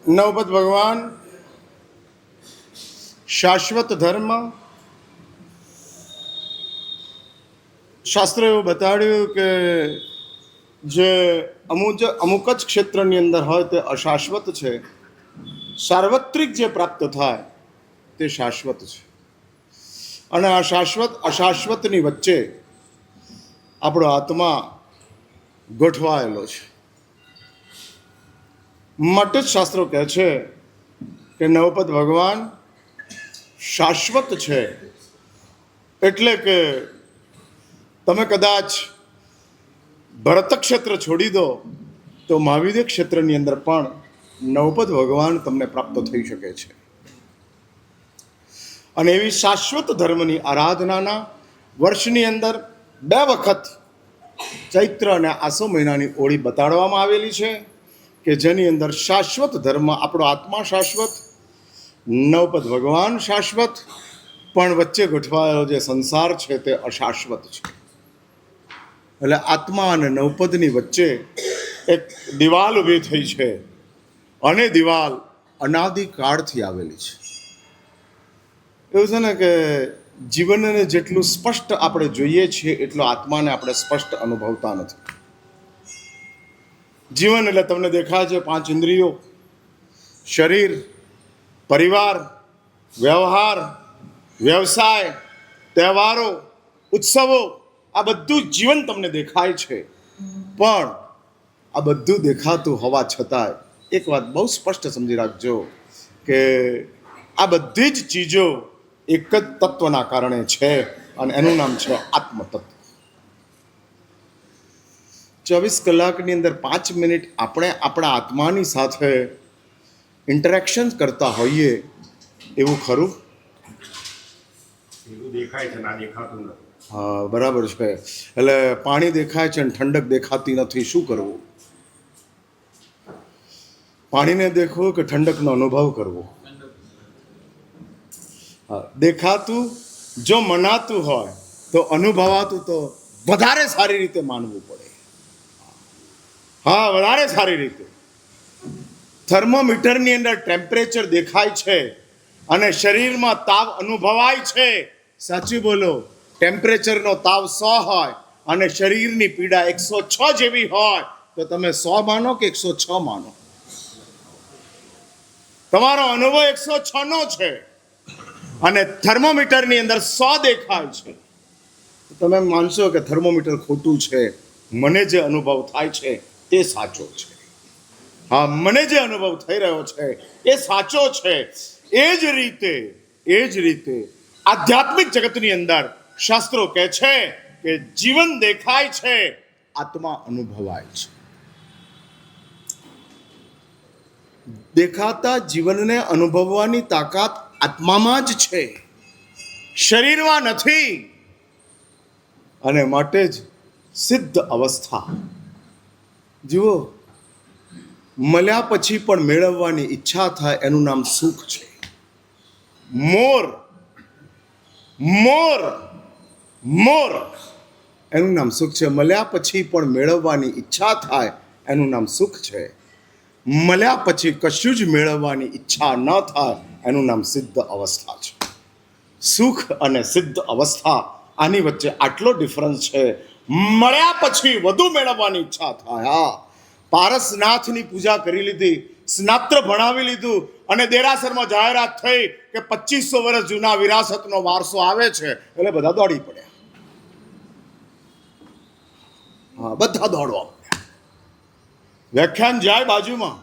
નવપત ભગવાન શાશ્વત ધર્મ. શાસ્ત્રે એવું બતાડ્યું કે જે અમુક જ ક્ષેત્રની અંદર હોય તે અશાશ્વત છે, સાર્વત્રિક જે પ્રાપ્ત થાય તે શાશ્વત છે. અને આ અશાશ્વતની વચ્ચે આપણો આત્મા ગોઠવાયેલો છે. માટે જ શાસ્ત્રો કહે છે કે નવપત ભગવાન શાશ્વત છે. એટલે કે તમે કદાચ ભરત ક્ષેત્ર છોડી દો તો મહાવીર ક્ષેત્રની અંદર પણ નવપત ભગવાન તમને પ્રાપ્ત થઈ શકે છે. અને એવી શાશ્વત ધર્મની આરાધનાના વર્ષની અંદર 2 વખત ચૈત્ર અને આસો મહિનાની ઓળી બતાડવામાં આવેલી છે કે જેની અંદર શાશ્વત ધર્મ આપણો આત્મા શાશ્વત, નવપત ભગવાન શાશ્વત, પણ વચ્ચે ગોઠવાયેલો જે સંસાર છે તે અશાશ્વત છે. એટલે આત્મા અને નવપદની વચ્ચે એક દિવાલ ઊભી થઈ છે અને દિવાલ અનાદિકાળથી આવેલી છે. એવું છે ને કે જીવનને જેટલું સ્પષ્ટ આપણે જોઈએ છીએ એટલો આત્માને આપણે સ્પષ્ટ અનુભવતા નથી. જીવન એટલે તમને દેખાય છે 5 ઇન્દ્રિયો, શરીર, પરિવાર, વ્યવહાર, વ્યવસાય, તહેવારો, ઉત્સવો, આ બધું જીવન તમને દેખાય છે. પણ આ બધું દેખાતું હોવા છતાંય એક વાત બહુ સ્પષ્ટ સમજી રાખજો કે આ બધી જ ચીજો એક જ તત્વના કારણે છે અને એનું નામ છે આત્મતત્વ. 24 કલાકની અંદર 5 મિનિટ આપણે આપણા આત્માની સાથે ઇન્ટરેક્શન કરતા હોઈએ એવું ખરું? દેખાય છે ના દેખાતું નથી. હા, બરાબર છે. એટલે પાણી દેખાય છે અને ઠંડક દેખાતી નથી, શું કરવું? પાણીને દેખવું કે ઠંડકનો અનુભવ કરવો? હા, દેખાતું જો મનાતું હોય તો અનુભવાતું તો વધારે સારી રીતે માનવું પડે. હા, વધારે સારી રીતે. થર્મોમીટરની અંદર ટેમ્પરેચર દેખાય છે અને શરીરમાં તાવ અનુભવાય છે. સાચું બોલો, ટેમ્પરેચરનો તાવ 100 હોય અને શરીરની પીડા 106 જેવી હોય તો તમે 100 માનો કે 106 માનો? તમારો અનુભવ 106 નો છે અને થર્મોમીટરની અંદર 100 દેખાય છે. તમે માનશો કે થર્મોમીટર ખોટું છે, મને જે અનુભવ થાય છે તે સાચો છે. હા, મને જે અનુભવ થઈ રહ્યો છે એ સાચો છે. એ જ રીતે આધ્યાત્મિક જગતની અંદર શાસ્ત્રો કહે છે કે જીવન દેખાય છે, આત્મા અનુભવાય છે. દેખાતા જીવનને અનુભવવાની તાકાત આત્મામાં જ છે, શરીરમાં નથી. અને માટે જ સિદ્ધ અવસ્થા જુઓ, મળ્યા પછી પણ મેળવવાની ઈચ્છા થાય એનું નામ સુખ છે. મોર એનું નામ સુખ છે. મળ્યા પછી પણ મેળવવાની ઈચ્છા થાય એનું નામ સુખ છે. મળ્યા પછી કશું જ મેળવવાની ઈચ્છા ન થાય એનું નામ સિદ્ધ અવસ્થા છે. સુખ અને સિદ્ધ અવસ્થા, આની વચ્ચે આટલો ડિફરન્સ છે. મળ્યા પછી વધુ મેળવવાની ઈચ્છા થાય. હા, પારસનાથની પૂજા કરી લીધી, સ્નાત્ર ભણાવી લીધું અને દેરાસરમાં જાહેરાત થઈ કે 2500 વર્ષ જૂના વિરાસતનો વારસો આવે છે એટલે બધા દોડી પડ્યા. હા, બધા દોડવા પડ્યા. વ્યાખ્યાન જાય બાજુમાં.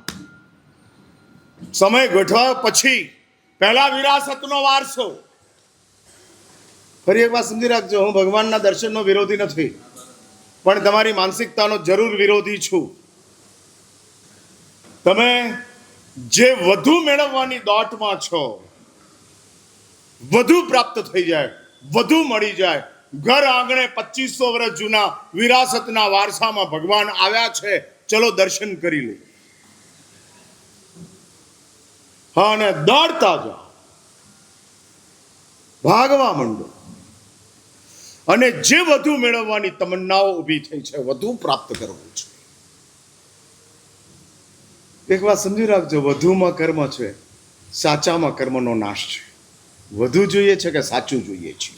સમય ગોઠવાયો પછી પહેલા વિરાસતનો વારસો. ફરી એક વાત સમજી રાખજો, હું ભગવાનના દર્શનનો વિરોધી નથી, પણ તમારી માનસિકતાનો જરૂર વિરોધી છું. તમે જે વધુ મેળવવાની દોટમાં છો, વધુ પ્રાપ્ત થઈ જાય, વધુ મળી જાય. ઘર આંગણે 2500 વર્ષ જૂના વિરાસતના વારસામાં ભગવાન આવ્યા છે, ચલો દર્શન કરી લે. હા, અને દોડતા જાઓ, ભાગવા માંડો. અને જે વધુ મેળવવાની તમન્નાઓ ઊભી થઈ છે, વધુ પ્રાપ્ત કરવું છે. એક વાત સમજી રાખજો, વધુમાં કર્મ છે, સાચામાં કર્મનો નાશ છે. વધુ જોઈએ છે કે સાચું જોઈએ છે?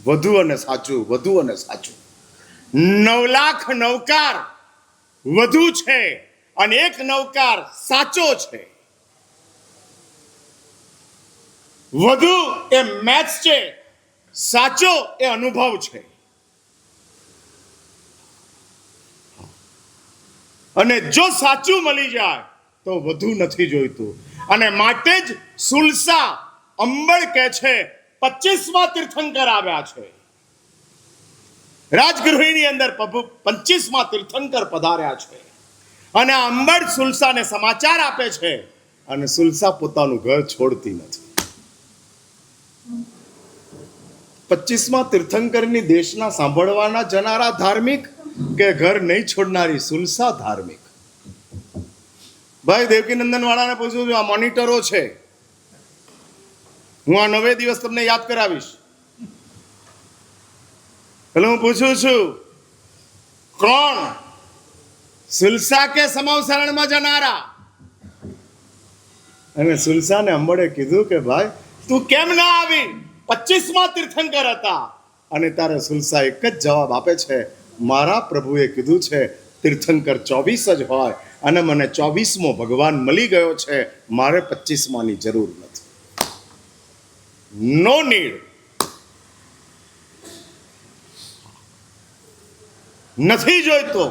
વધુ અને સાચું, વધુ અને સાચું. 9 લાખ નવકાર વધુ છે અને એક નવકાર સાચો છે. વધુ એ મેથ્સ છે, સાચો એ અનુભવ છે. અને જો સાચું મળી જાય તો વધુ નથી જોઈતું. અને માટે જ સુલસા અંબળ કહે છે 25મા તીર્થંકર આવ્યા છે. રાજગૃહિની અંદર 25મા તીર્થંકર પધાર્યા છે. અને આ અંબળ સુલસાને સમાચાર આપે છે અને સુલસા પોતાનું ઘર છોડતી નથી. 25મા તીર્થંકરની દેશના સાંભળવાના જનારા ધાર્મિક કે ઘર નહીં છોડનારી સુલસા ધાર્મિક? ભાઈ દેવકીનંદન વાળાને પૂછું છું, આ મોનિટરો છે, હું આ 9 દિવસ તમને યાદ કરાવીશ. એટલે હું પૂછું છું, કોણ સુલસા કે સમવસરણમાં જનારા? અને સુલસાને અંબળે કીધું કે ભાઈ તું કેમ ના આવી? 25મા તીર્થંકર હતા. અને તારે સુલસા એક જ જવાબ આપે છે, મારા પ્રભુએ કીધું છે તીર્થંકર 24 જ હોય અને મને 24મો ભગવાન મળી ગયો છે, મારે 25માની જરૂર નથી. No need. નથી જોઈતો.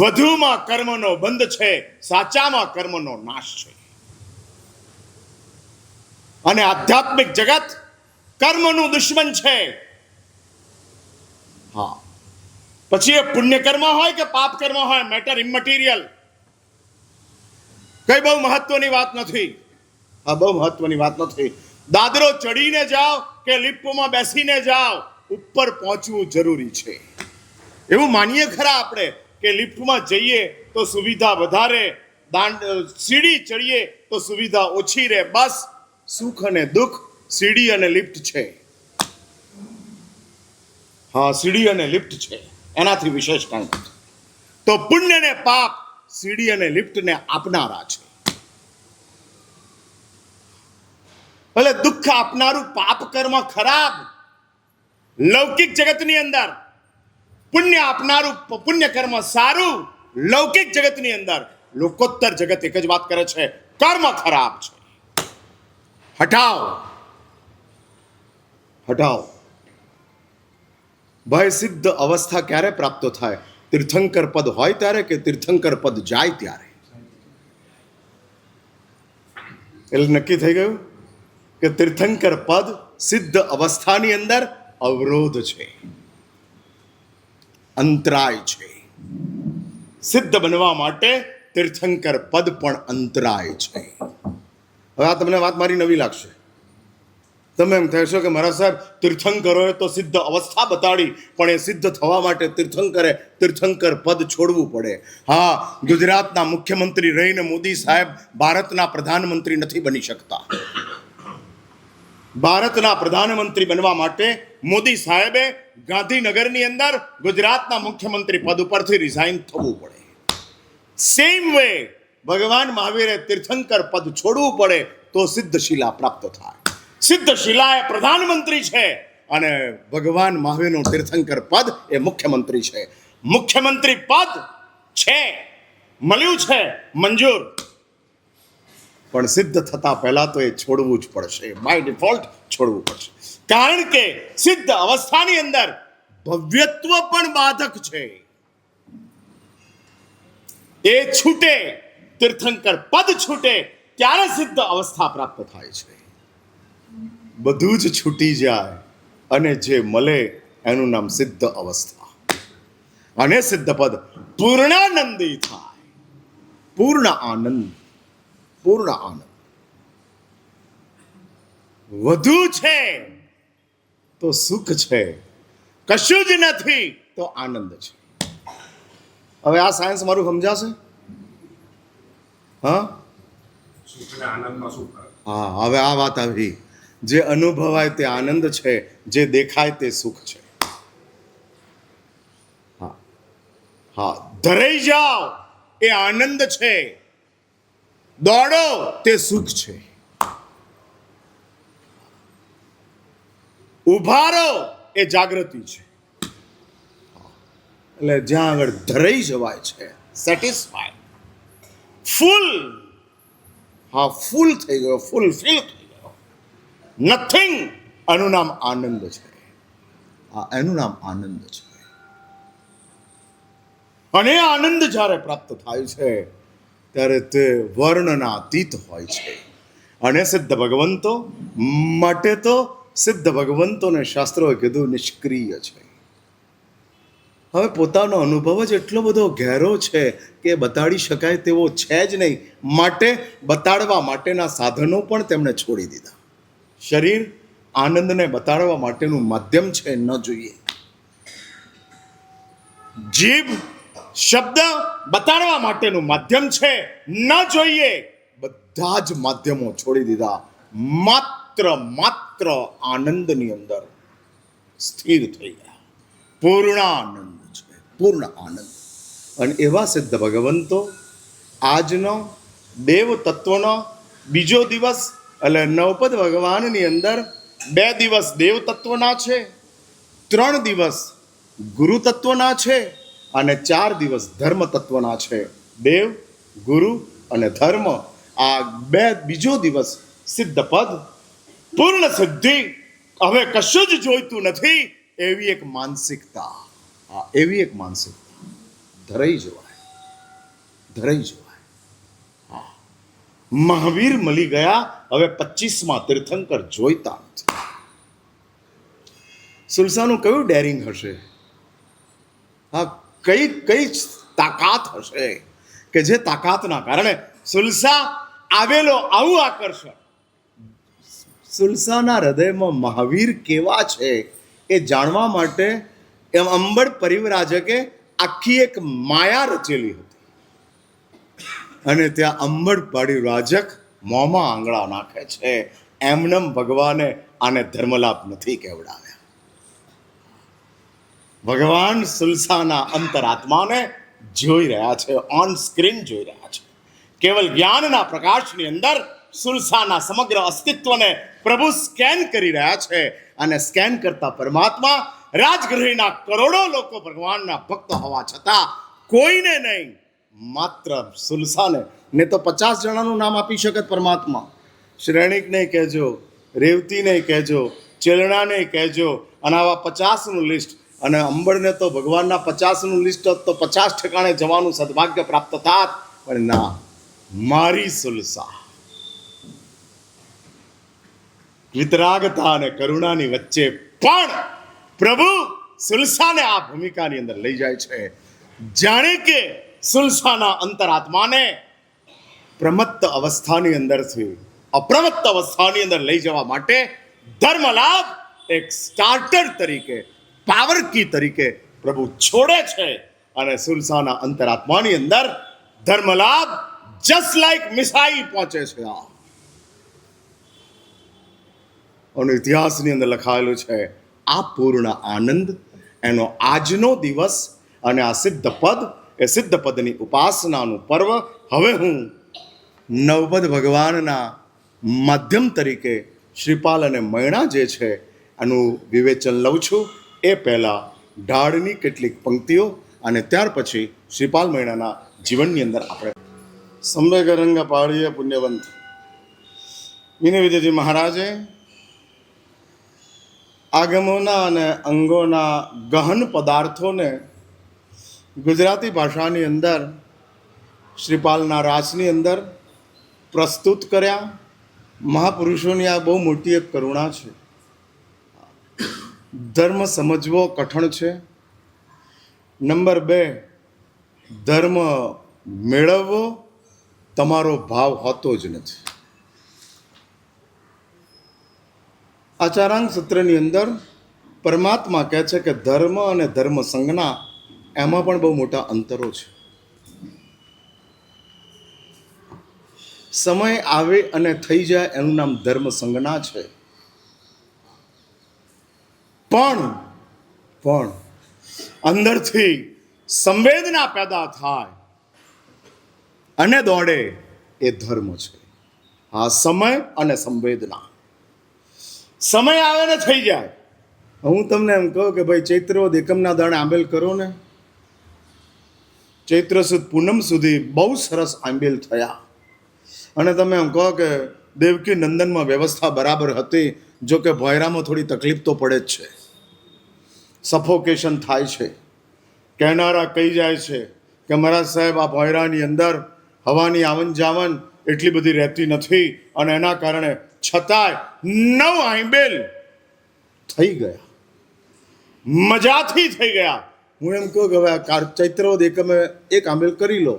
વધુમાં કર્મનો બંધ છે, સાચામાં કર્મનો નાશ છે. અને આધ્યાત્મિક જગત કર્મનું દુશ્મન છે. હા, પછી એ પુણ્ય કર્મ હોય કે પાપ કર્મ હોય, મેટર ઇમટીરિયલ. કઈ બહુ મહત્વની વાત નથી. આ બહુ મહત્વની વાત નથી. દાદરો ચડીને જાઓ કે લિફ્ટમાં બેસીને જાઓ, ઉપર પહોંચવું જરૂરી છે. એવું માનીએ ખરા આપણે કે લિફ્ટમાં જઈએ તો સુવિધા વધારે, સીડી ચડીએ તો સુવિધા ઓછી રહે. બસ સુખ અને દુઃખ સીડી અને લિફ્ટ છે. હા, સીડી અને લિફ્ટ છે, એનાથી વિશેષ કાંઈ નથી. તો પુણ્ય ને પાપ સીડી અને લિફ્ટને આપનારા છે. ભલે દુઃખ આપનારું પાપ કર્મ ખરાબ લૌકિક જગતની અંદર, પુણ્ય આપનારું પુણ્ય કર્મ સારું લૌકિક જગતની અંદર. લોકોત્તર જગત એક જ વાત કરે છે, કર્મ ખરાબ છે. હટાવો, હટાવો. ભાઈ સિદ્ધ અવસ્થા ક્યારે પ્રાપ્ત થાય? તીર્થંકર પદ હોય ત્યારે કે તીર્થંકર પદ જાય ત્યારે? એટલે નક્કી થઈ ગયું કે તીર્થંકર પદ સિદ્ધ અવસ્થાની અંદર અવરોધ છે, અંતરાય છે. સિદ્ધ બનવા માટે તીર્થંકર પદ પણ અંતરાય છે. હવે આ તમને વાત મારી નવી લાગશે. તમે એમ કહેશો કે મારા સાહેબ તીર્થંકરોએ તો સિદ્ધ અવસ્થા બતાડી, પણ એ સિદ્ધ થવા માટે તીર્થંકરે તીર્થંકર પદ છોડવું પડે. હા, ગુજરાતના મુખ્યમંત્રી રહીને મોદી સાહેબ ભારતના પ્રધાનમંત્રી નથી બની શકતા. ભારતના પ્રધાનમંત્રી બનવા માટે મોદી સાહેબે ગાંધીનગરની અંદર ગુજરાતના મુખ્યમંત્રી પદ ઉપરથી રિઝાઇન થવું પડે. સેમ વે ભગવાન મહાવીરે તીર્થંકર પદ છોડવું પડે તો સિદ્ધ શિલા પ્રાપ્ત થાય. સિદ્ધ શિલા એ પ્રધાનમંત્રી છે અને ભગવાન મહાવીરનું તીર્થંકર પદ એ મુખ્યમંત્રી છે. મુખ્યમંત્રી પદ છે, મળ્યું છે, મંજૂર, પણ સિદ્ધ થતા પહેલા તો એ છોડવું જ પડશે. બાય ડિફોલ્ટ છોડવું પડશે. કારણ કે સિદ્ધ અવસ્થાની અંદર ભવ્યત્વ પણ બાધક છે. એ છૂટે, તીર્થંકર પદ છૂટે ત્યારે સિદ્ધ અવસ્થા પ્રાપ્ત થાય છે. બધું જ છૂટી જાય અને જે મળે એનું નામ સિદ્ધ અવસ્થા. અને સિદ્ધ પદ પૂર્ણાનંદી થાય. પૂર્ણ આનંદ, પૂર્ણ આનંદ. વધુ છે તો સુખ છે, કશું જ નથી તો આનંદ છે. હવે આ સાયન્સ મારું સમજાશે? હા, સુખ અને આનંદમાં શું ફરક? હા, હવે આ વાત આવી. જે અનુભવાય તે આનંદ છે, જે દેખાય તે સુખ છે. હા, હા, ધરાઈ જાઓ એ આનંદ છે, દોડો તે સુખ છે, ઉભા રહો એ જાગૃતિ છે. એટલે જ્યાં આગળ ધરાઈ જવાય છે, સેટિસ્ફાય, ફૂલ, હા ફૂલ થઈ ગયો, ફૂલફિલ થઈ ગયો, નથિંગ, આનું નામ આનંદ છે. એનું નામ આનંદ છે. અને આનંદ જ્યારે પ્રાપ્ત થાય છે ત્યારે તે વર્ણના અતીત હોય છે. અને સિદ્ધ ભગવંતો માટે તો સિદ્ધ ભગવંતોને શાસ્ત્રોએ કીધું નિષ્ક્રિય છે. હવે પોતાનો અનુભવ જ એટલો બધો ઘેરો છે કે બતાડી શકાય તેવો છે જ નહીં, માટે બતાડવા માટેના સાધનો પણ તેમણે છોડી દીધા. શરીર આનંદને બતાડવા માટેનું માધ્યમ છે, ન જોઈએ. જીભ શબ્દ બતાડવા માટેનું માધ્યમ છે, ન જોઈએ. બધા જ માધ્યમો છોડી દીધા, માત્ર આનંદની અંદર સ્થિર થઈ ગયા. પૂર્ણ આનંદ છે, પૂર્ણ આનંદ. અને એવા સિદ્ધ ભગવંતો આજનો દેવ તત્વનો બીજો દિવસ, એટલે નવપદ ભગવાનની અંદર 2 દિવસ દેવ તત્વના છે, 3 દિવસ ગુરુ તત્વના છે અને 4 દિવસ ધર્મ તત્વના છે. દેવ, ગુરુ અને ધર્મ, આ બીજો દિવસ સિદ્ધ પદ, પૂર્ણ સિદ્ધિ, હવે કશું જ જોઈતું નથી એવી એક માનસિકતા, એવી એક માનસિકતા ધરાઈ જવાય, ધરાઈ જવાય. મહાવીર મળી ગયા, હવે 25મા તીર્થંકર જોઈતા નથી. સુલસાનું કયું ડેરિંગ હશે? કઈ તાકાત હશે કે જે તાકાતના કારણે સુલસા આવેલો આવું આકર્ષણ. સુલસાના હૃદયમાં મહાવીર કેવા છે એ જાણવા માટે એમ અંબડ પરિવ્રાજકે આખી એક માયા રચેલી હતી. અને ત્યાં અંબડ પરિવ્રાજક મોંમાં આંગળા નાખે છે, એમનેમ ભગવાને આને ધર્મલાભ નથી કહેવડાવ્યા. ભગવાન સુલસાના અંતરાત્માને જોઈ રહ્યા છે, ઓન સ્ક્રીન જોઈ રહ્યા છે. કેવલ જ્ઞાનના પ્રકાશની અંદર સુલસાના સમગ્ર અસ્તિત્વને પ્રભુ સ્કેન કરી રહ્યા છે. અને સ્કેન કરતા પરમાત્મા રાજગૃહના કરોડો લોકો ભગવાનના ભક્ત હોવા છતાં કોઈને નહીં, માત્ર સુલસાને. ને તો 50 જણાનું નામ આપી શકત પરમાત્મા. શ્રેણિકને કહેજો, રેવતીને કહેજો, ચેલણાને કહેજો, અને આવા 50નું લિસ્ટ. અને અંબડને તો ભગવાનના 50નું લિસ્ટ હોત તો 50 ઠેકાણે જવાનું સદભાગ્ય પ્રાપ્ત થાત. પણ ના, મારી સુલસા વિતરાગતા અને કરુણાની વચ્ચે પણ પ્રભુ સુલસાને આ ભૂમિકાની અંદર લઈ જાય છે. જાણે કે સુલસાના અંતરાત્માને પ્રમત્ત અવસ્થાની અંદરથી અપ્રમત્ત અવસ્થાની અંદર લઈ જવા માટે ધર્મલાભ એક સ્ટાર્ટર તરીકે, પાવર કી તરીકે પ્રભુ છોડે છે. અને સુલસાના અંતરાત્માની અંદર ધર્મલાભ જસ્ટ લાઈક મિસાઈલ પહોંચે છે. અને ઇતિહાસની અંદર લખાયેલું છે આ પૂર્ણ આનંદ, એનો આજનો દિવસ અને આ સિદ્ધ પદ, એ સિદ્ધ પદની ઉપાસનાનું પર્વ. હવે હું નવપદ ભગવાનના માધ્યમ તરીકે શ્રીપાલ અને મૈણા જે છે એનું વિવેચન લઉં છું. એ પહેલાં ઢાળની કેટલીક પંક્તિઓ અને ત્યાર પછી શ્રીપાલ મૈણાના જીવનની અંદર આપણે સંવેગ રંગ પાળીએ પુણ્યવંત વિનય વિજયજી મહારાજે આગમોના અને અંગોના ગહન પદાર્થોને ગુજરાતી ભાષાની અંદર શ્રીપાલના રાસની અંદર પ્રસ્તુત કર્યા. મહાપુરુષોની આ બહુ મોટી એક કરુણા છે. ધર્મ સમજવો કઠણ છે. નંબર 2, ધર્મ મેળવવો તમારો ભાવ હોતો જ નથી. આચારાંગ સૂત્રની અંદર પરમાત્મા કહે છે કે ધર્મ અને ધર્મ સંજ્ઞા એમાં પણ બહુ મોટા અંતરો છે. સમય આવે અને થઈ જાય એનું નામ ધર્મ સંજ્ઞા છે. પણ અંદરથી સંવેદના પેદા થાય અને દોડે એ ધર્મ છે. હા, સમય અને સંવેદના. સમય આવે ને થઈ જાય. હું તમને એમ કહું કે ભાઈ ચૈત્ર વદ એકમના દાડે આંબેલ કરો ને, ચૈત્ર સુદ પૂનમ સુધી બહુ સરસ આંબેલ થયા. અને તમે એમ કહો કે દેવકી નંદનમાં વ્યવસ્થા બરાબર હતી, જો કે ભોયરામાં થોડી તકલીફ તો પડે જ છે, સફોકેશન થાય છે. કહેનારા કહી જાય છે કે મહારાજ સાહેબ, આ ભોયરાની અંદર હવાની આવન જાવન એટલી બધી રહેતી નથી, અને એના કારણે છતાંય 9 આંબેલ થઈ ગયા, મજાથી થઈ ગયા. હું એમ કહું કે હવે આ ચૈત્ર વદ એકમે એક આંબેલ કરી લો.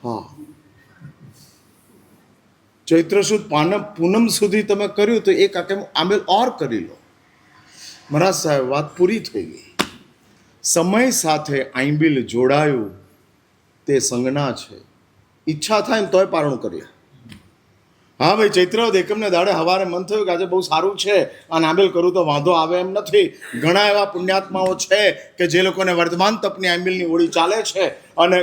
હા, ચૈત્ર સુદ પૂનમ સુધી તમે કર્યું તો એક આંબેલ ઓર કરી લો. મહારાજ સાહેબ, વાત પૂરી થઈ ગઈ. સમય સાથે આંબેલ જોડાયું તે સંજ્ઞા છે. ઈચ્છા થાય ને તોય પારણું કરીએ. હા ભાઈ, ચૈત્ર વદ એકમને દાડે હવારે મન થયું કે આજે બહુ સારું છે, અને આંબેલ કરું તો વાંધો આવે એમ નથી. ઘણા એવા પુણ્યાત્માઓ છે કે જે લોકોને વર્ધમાન તપની આંબેલની ઓળી ચાલે છે, અને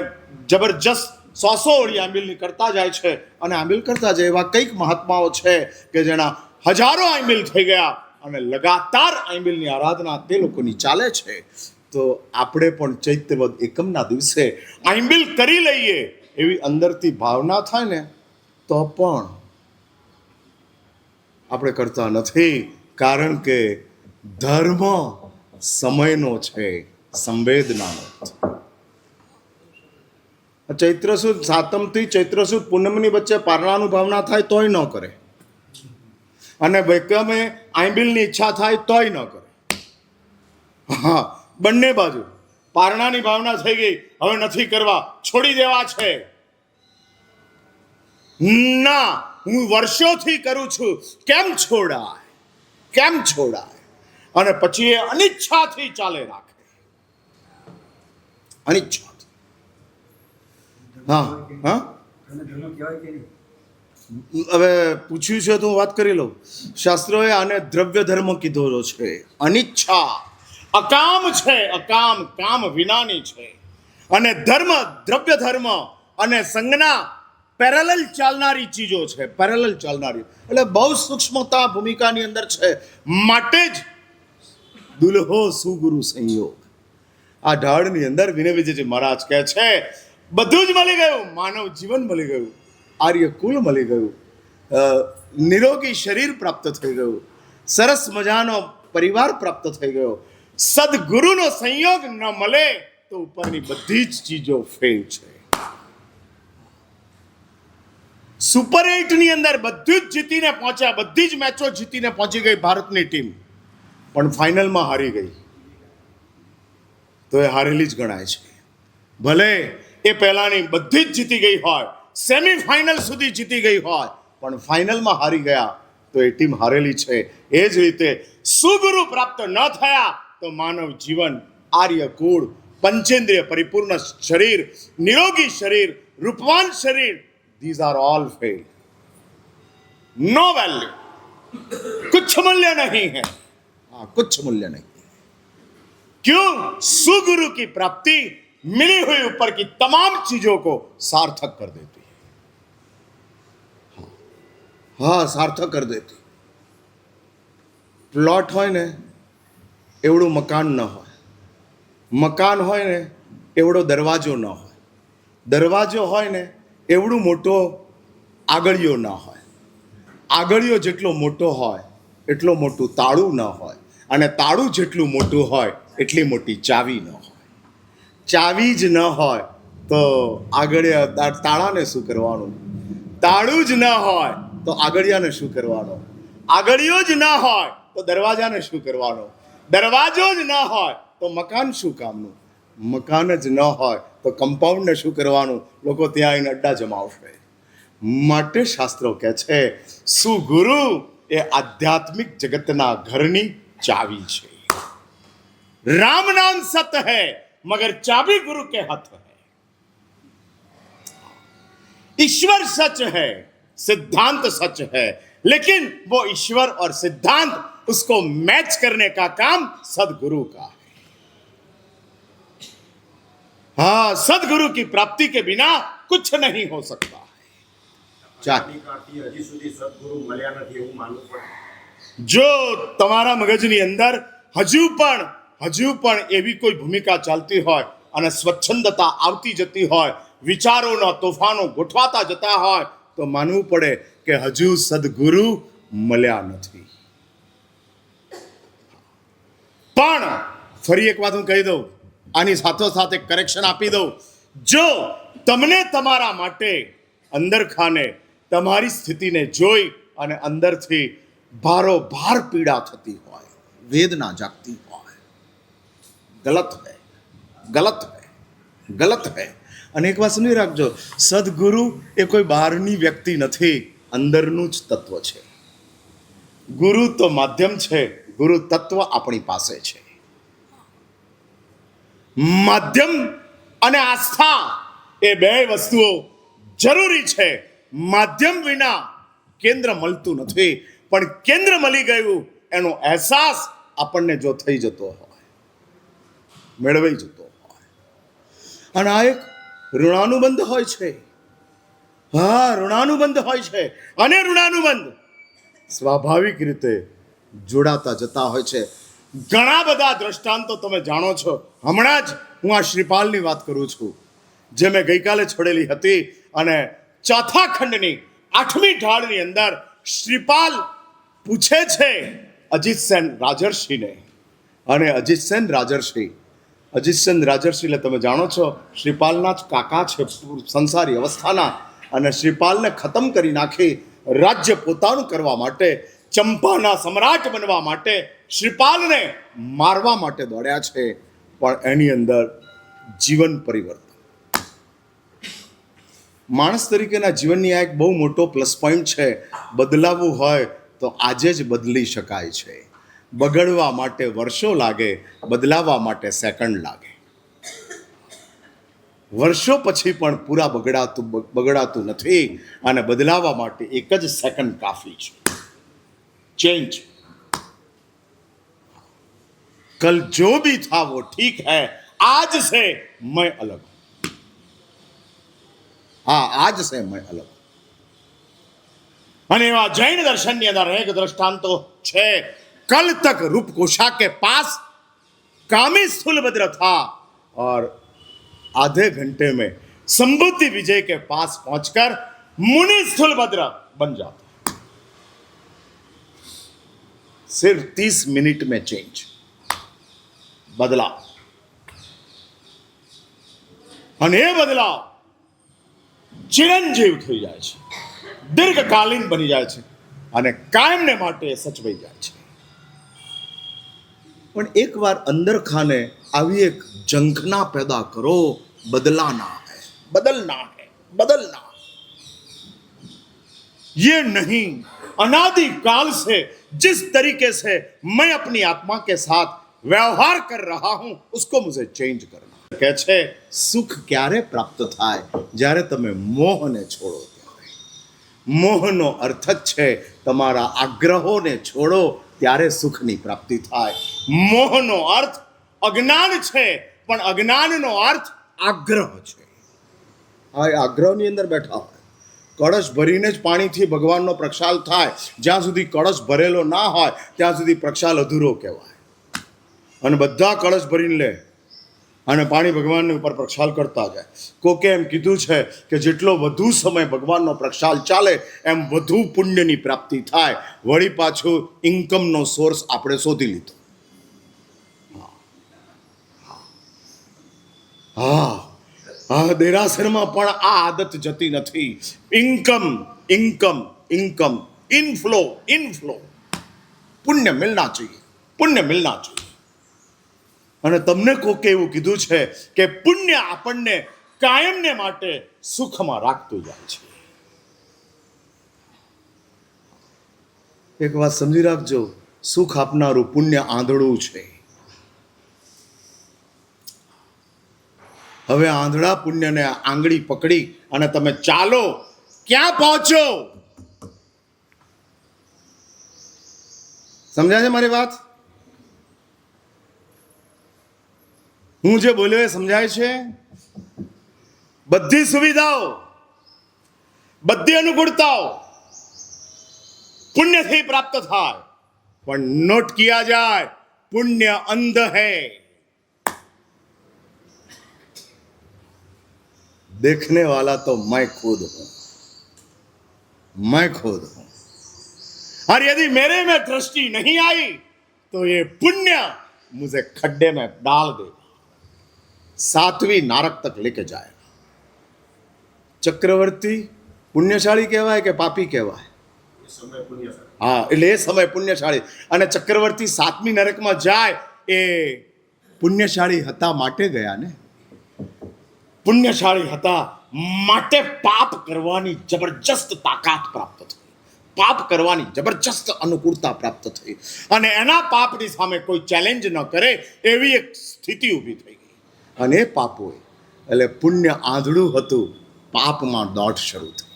જબરજસ્ત 100 ઓળી આંબેલની કરતા જાય છે, અને આંબેલ કરતા જાય. એવા કંઈક મહાત્માઓ છે કે જેના હજારો આંબેલ થઈ ગયા, અને લગાતાર આંબેલની આરાધના તે લોકોની ચાલે છે. તો આપણે પણ ચૈત્ર વદ એકમના દિવસે આંબેલ કરી લઈએ એવી અંદરથી ભાવના થાય ને, તો પણ આપણે કરતા નથી. કારણ કે ધર્મ સમયનો છે, સંવેદનાનો. ચૈત્ર સુદ સાતમથી ચૈત્ર સુદ પૂનમની વચ્ચે પારણાનું ભાવના થાય તોય ન કરે, અને એકમે આંબેલની ઈચ્છા થાય તોય ન કરે. હા, બંને બાજુ પારણાની ભાવના થઈ ગઈ, હવે નથી કરવા, છોડી દેવા છે. ના, હું વર્ષોથી કરું છું, કેમ છોડાય, કેમ છોડાય? અને પછી એ અનિચ્છાથી ચાલે રાખે, અનિચ્છાથી. હા હા, હવે પૂછ્યું છે તો હું વાત કરી લઉં. શાસ્ત્રોએ આને દ્રવ્ય ધર્મ કીધો છે. અનિચ્છા અકામ છે, અકામ કામ વિનાની છે. અને ધર્મ, દ્રવ્ય ધર્મ અને સંજ્ઞા પેરેલલ ચાલનારી ચીજો છે, પેરેલલ ચાલનારી. એટલે બહુ સૂક્ષ્મતા ભૂમિકાની અંદર છે. માટે જ દુલ્હો સુગુરુ સંયોગ. આ ઢાળની અંદર વિનય વિજયજી મહારાજ કહે છે, બધું જ મળી ગયું. માનવ જીવન મળી ગયું, આર્ય કુલ મળી ગયું, નિરોગી શરીર પ્રાપ્ત થઈ ગયું, સરસ મજાનો પરિવાર પ્રાપ્ત થઈ ગયો. સદગુરુનો સંયોગ ન મળે તો ઉપરની બધી જ ચીજો ફેલ છે. સુપર 8 ની અંદર બધું જ જીતીને પહોંચ્યા, બધી જ મેચો જીતીને પહોંચી ગઈ ભારતની ટીમ, પણ ફાઇનલમાં હારી ગઈ. તો એ હારેલી જ ગણાય છે. ભલે એ પહેલાની બધી જ જીતી ગઈ હોય, સેમીફાઇનલ સુધી જીતી ગઈ હોય, પણ ફાઇનલમાં હારી ગયા તો એ ટીમ હારેલી છે. એ જ રીતે સુગુરુ પ્રાપ્ત ન થયા તો માનવ જીવન, આર્ય કુળ, પંચેન્દ્રિય પરિપૂર્ણ શરીર, નિરોગી શરીર, રૂપવાન શરીર, these are all fail. No value. कुछ मूल्य नहीं है. हाँ, कुछ मूल्य नहीं. क्यों? सुगुरु की प्राप्ति मिली हुई ऊपर की तमाम चीजों को सार्थक कर देती है. हाँ, सार्थक कर देती. પ્લોટ હોય ને એવડું મકાન ન હોય, મકાન હોય ને એવડો દરવાજો ન હોય, દરવાજો હોય ને એવડું મોટો આગળિયો ન હોય, આગળિયો જેટલો મોટો હોય એટલો મોટું તાળું ન હોય, અને તાળું જેટલું મોટું હોય એટલી મોટી ચાવી ન હોય. ચાવી જ ન હોય તો આગળિયા તાળાને શું કરવાનું? તાળું જ ન હોય તો આગળિયાને શું કરવાનું? આગળિયો જ ન હોય તો દરવાજાને શું કરવાનો? દરવાજો જ ન હોય તો મકાન શું કામનું? મકાન જ ન હોય તો કમ્પાઉન્ડને શું કરવાનું? લોકો ત્યાં આવીને અડ્ડા જમાવશે. માટે શાસ્ત્રો કહે છે સુગુરુ એ આધ્યાત્મિક જગતના ઘરની ચાવી છે. राम नाम सत्य है मगर चाबी गुरु के हाथ है. ईश्वर सच है, सिद्धांत सच है, लेकिन वो ईश्वर और सिद्धांत उसको मैच करने का काम सदगुरु का है. हाँ, सदगुरु की प्राप्ति के बिना कुछ नहीं हो सकता. અનાદિકાળથી હજી સુધી સદગુરુ મળ્યા નથી એવું માનવું પડે. જો તમારા મગજની અંદર હજુ પણ એવી કોઈ ભૂમિકા ચાલતી હોય અને સ્વચ્છંદતા આવતી જતી હોય, વિચારોના તોફાનો ગોઠવાતા જતા હોય, તો માનવું પડે કે હજુ સદગુરુ મળ્યા નથી. પણ ફરી એક વાત હું કહી દઉં, આની સાથોસાથ એક કરેક્શન આપી દઉં. જો તમને તમારા માટે અંદર ખાને તમારી સ્થિતિને જોઈ અને અંદરથી ભારોભાર પીડા થતી હોય, વેદના જાગતી હોય, ગલત હૈ. અને એક વાત સમજી રાખજો, સદગુરુ એ કોઈ બહારની વ્યક્તિ નથી, અંદરનું જ તત્વ છે. ગુરુ તો માધ્યમ છે, ગુરુ તત્વ આપણી પાસે છે. માધ્યમ અને આસ્થા એ બે વસ્તુઓ જરૂરી છે. માધ્યમ વિના કેન્દ્ર મળતું નથી, પણ કેન્દ્ર મળી ગયું એનો અહેસાસ આપણને જો થઈ જતો હોય, મેળવાઈ જતો હોય. અને આ એક ઋણાનુબંધ હોય છે. હા, ઋણાનુબંધ હોય છે. અને ઋણાનુબંધ સ્વાભાવિક રીતે જોડાતા જતા હોય છે. ઘણા બધા દ્રષ્ટાંતો તમે જાણો છો. હમણાં જ હું આ શ્રીપાલની વાત કરું છું, જે મેં ગઈકાલે છોડેલી હતી. અને ચોથા ખંડની 8મી ઢાળની અંદર શ્રીપાલ પૂછે છે અજીત સેન રાજર્ષિને. અને અજીત સેન રાજર્ષિ એટલે તમે જાણો છો શ્રીપાલના જ કાકા છે સંસારી અવસ્થાના. અને શ્રીપાલને ખતમ કરી નાખી રાજ્ય પોતાનું કરવા માટે, ચંપાના સમ્રાટ બનવા માટે શ્રીપાલને મારવા માટે દોડ્યા છે. પણ એની અંદર જીવન પરિવર્તન, માણસ તરીકેના જીવનની આ એક બહુ મોટો પ્લસ પોઈન્ટ છે. બદલાવવું હોય તો આજે જ બદલી શકાય છે. બગડવા માટે વર્ષો લાગે, બદલાવવા માટે સેકન્ડ લાગે. વર્ષો પછી પણ પૂરા બગડાતું નથી, અને બદલાવવા માટે એક જ સેકન્ડ કાફી છે. चेंज. कल जो भी था वो ठीक है, आज से मैं अलग हूं. हाँ, आज से मैं अलग हूं. અને એવા જૈન દર્શનની અંદર અનેક દ્રષ્ટાંતો છે. कल तक रूपकोशा के पास कामी स्थूलभद्र था और आधे घंटे में संबुद्धि विजय के पास पहुंचकर मुनि स्थूलभद्र बन जाता. सिर्फ 30 मिनट में चेंज, बदलाव. અને એ બદલાવ ચિરંજીવ થઈ જાય છે, દીર્ઘકાલીન બની જાય છે, અને કાયમને માટે સચવાઈ જાય છે. પણ એકવાર અંદર ખાને આવી એક ઝંખના પેદા કરો, बदलना है. ये नहीं, अनादि काल से जिस तरीके से मैं अपनी आत्मा के साथ व्यवहार कर रहा हूं उसको मुझे चेंज करना. કહે છે સુખ ક્યારે પ્રાપ્ત થાય? જ્યારે તમે મોહને છોડો ત્યારે. મોહનો અર્થ જ છે તમારા આગ્રહોને છોડો ત્યારે સુખની પ્રાપ્તિ થાય. મોહનો અર્થ અજ્ઞાન છે, પણ અજ્ઞાનનો અર્થ આગ્રહ છે. આ આગ્રહની અંદર બેઠા હોય, કળશ ભરીને જ પાણીથી ભગવાનનો પ્રક્ષાલ થાય. જ્યાં સુધી કળશ ભરેલો ના હોય ત્યાં સુધી પ્રક્ષાલ અધૂરો કહેવાય. અને બધા કળશ ભરીને લે અને પાણી ભગવાનની ઉપર પ્રક્ષાલ કરતા જાય. કોકે એમ કીધું છે કે જેટલો વધુ સમય ભગવાનનો પ્રક્ષાલ ચાલે એમ વધુ પુણ્યની પ્રાપ્તિ થાય. વળી પાછું ઇન્કમનો સોર્સ આપણે શોધી લીધો. હા, દેરાસરમાં પણ આ આદત જતી નથી. Income, inflow. પુણ્ય મિલના જોઈએ. અને તમને કોકે એવું કીધું છે કે પુણ્ય આપણને કાયમને માટે સુખમાં રાખતું જાય છે. એક વાત સમજી રાખજો, સુખ આપનારું પુણ્ય આંધળું છે. હવે આંધળા પુણ્યને આંગળી પકડી અને તમે ચાલો, ક્યાં પહોંચો? સમજાય છે મારી વાત? હું જે બોલ્યો એ સમજાય છે? બધી સુવિધાઓ, બધી અનુકૂળતાઓ પુણ્યથી પ્રાપ્ત થાય, પણ નોટ કિયા જાય પુण्य अंध है, देखने वाला तो मैं खुद हूं, मैं खुद हूं, और यदि मेरे में दृष्टि नहीं आई तो ये पुण्य मुझे खड्डे में डाल देगा, 7वीं नारक तक लेके जाएगा. चक्रवर्ती पुण्यशाળી કહેવાય કે પાપી કહેવાય? એ સમય પુણ્યશાળી. હા, એટલે એ સમય પુણ્યશાળી. અને ચક્રવર્તી 7મી નરકમાં જાય એ પુણ્યશાળી હતા માટે ગયા ને. પુણ્યશાળી હતા માટે પાપ કરવાની જબરજસ્ત તાકાત પ્રાપ્ત થઈ, પાપ કરવાની જબરજસ્ત અનુકૂળતા પ્રાપ્ત થઈ, અને એના પાપની સામે કોઈ ચેલેન્જ ન કરે એવી એક સ્થિતિ ઊભી થઈ ગઈ. અને એ પાપો એટલે પુણ્ય આંધળું હતું, પાપમાં દોટ શરૂ થઈ.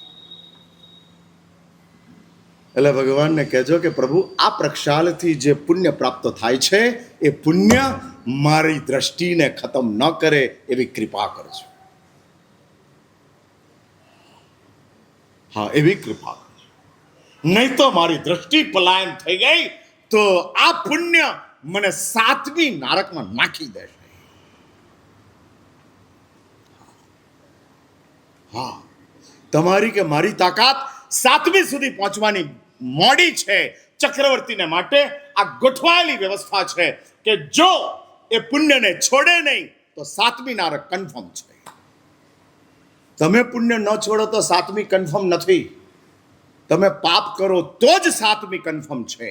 એટલે ભગવાનને કહેજો કે પ્રભુ આ પ્રક્ષાલથી જે પુણ્ય પ્રાપ્ત થાય છે એ પુણ્ય મારી દ્રષ્ટિને ખતમ ન કરે એવી કૃપા કરજો. હા, એવી કૃપા કરજો. નહીં તો મારી દ્રષ્ટિ પલાયન થઈ ગઈ તો આ પુણ્ય મને 7મી નારકમાં નાખી દેશે. હા, તમારી કે મારી તાકાત 7મી સુધી પહોંચવાની મોડી છે. ચક્રવર્તીને માટે આ ગોઠવાયેલી વ્યવસ્થા છે કે જો એ પુણ્યને છોડે નહીં તો 7મી નારક કન્ફર્મ છે. તમે પુણ્ય ન છોડો તો 7મી કન્ફર્મ નથી. તમે પાપ કરો તો જ 7મી કન્ફર્મ છે,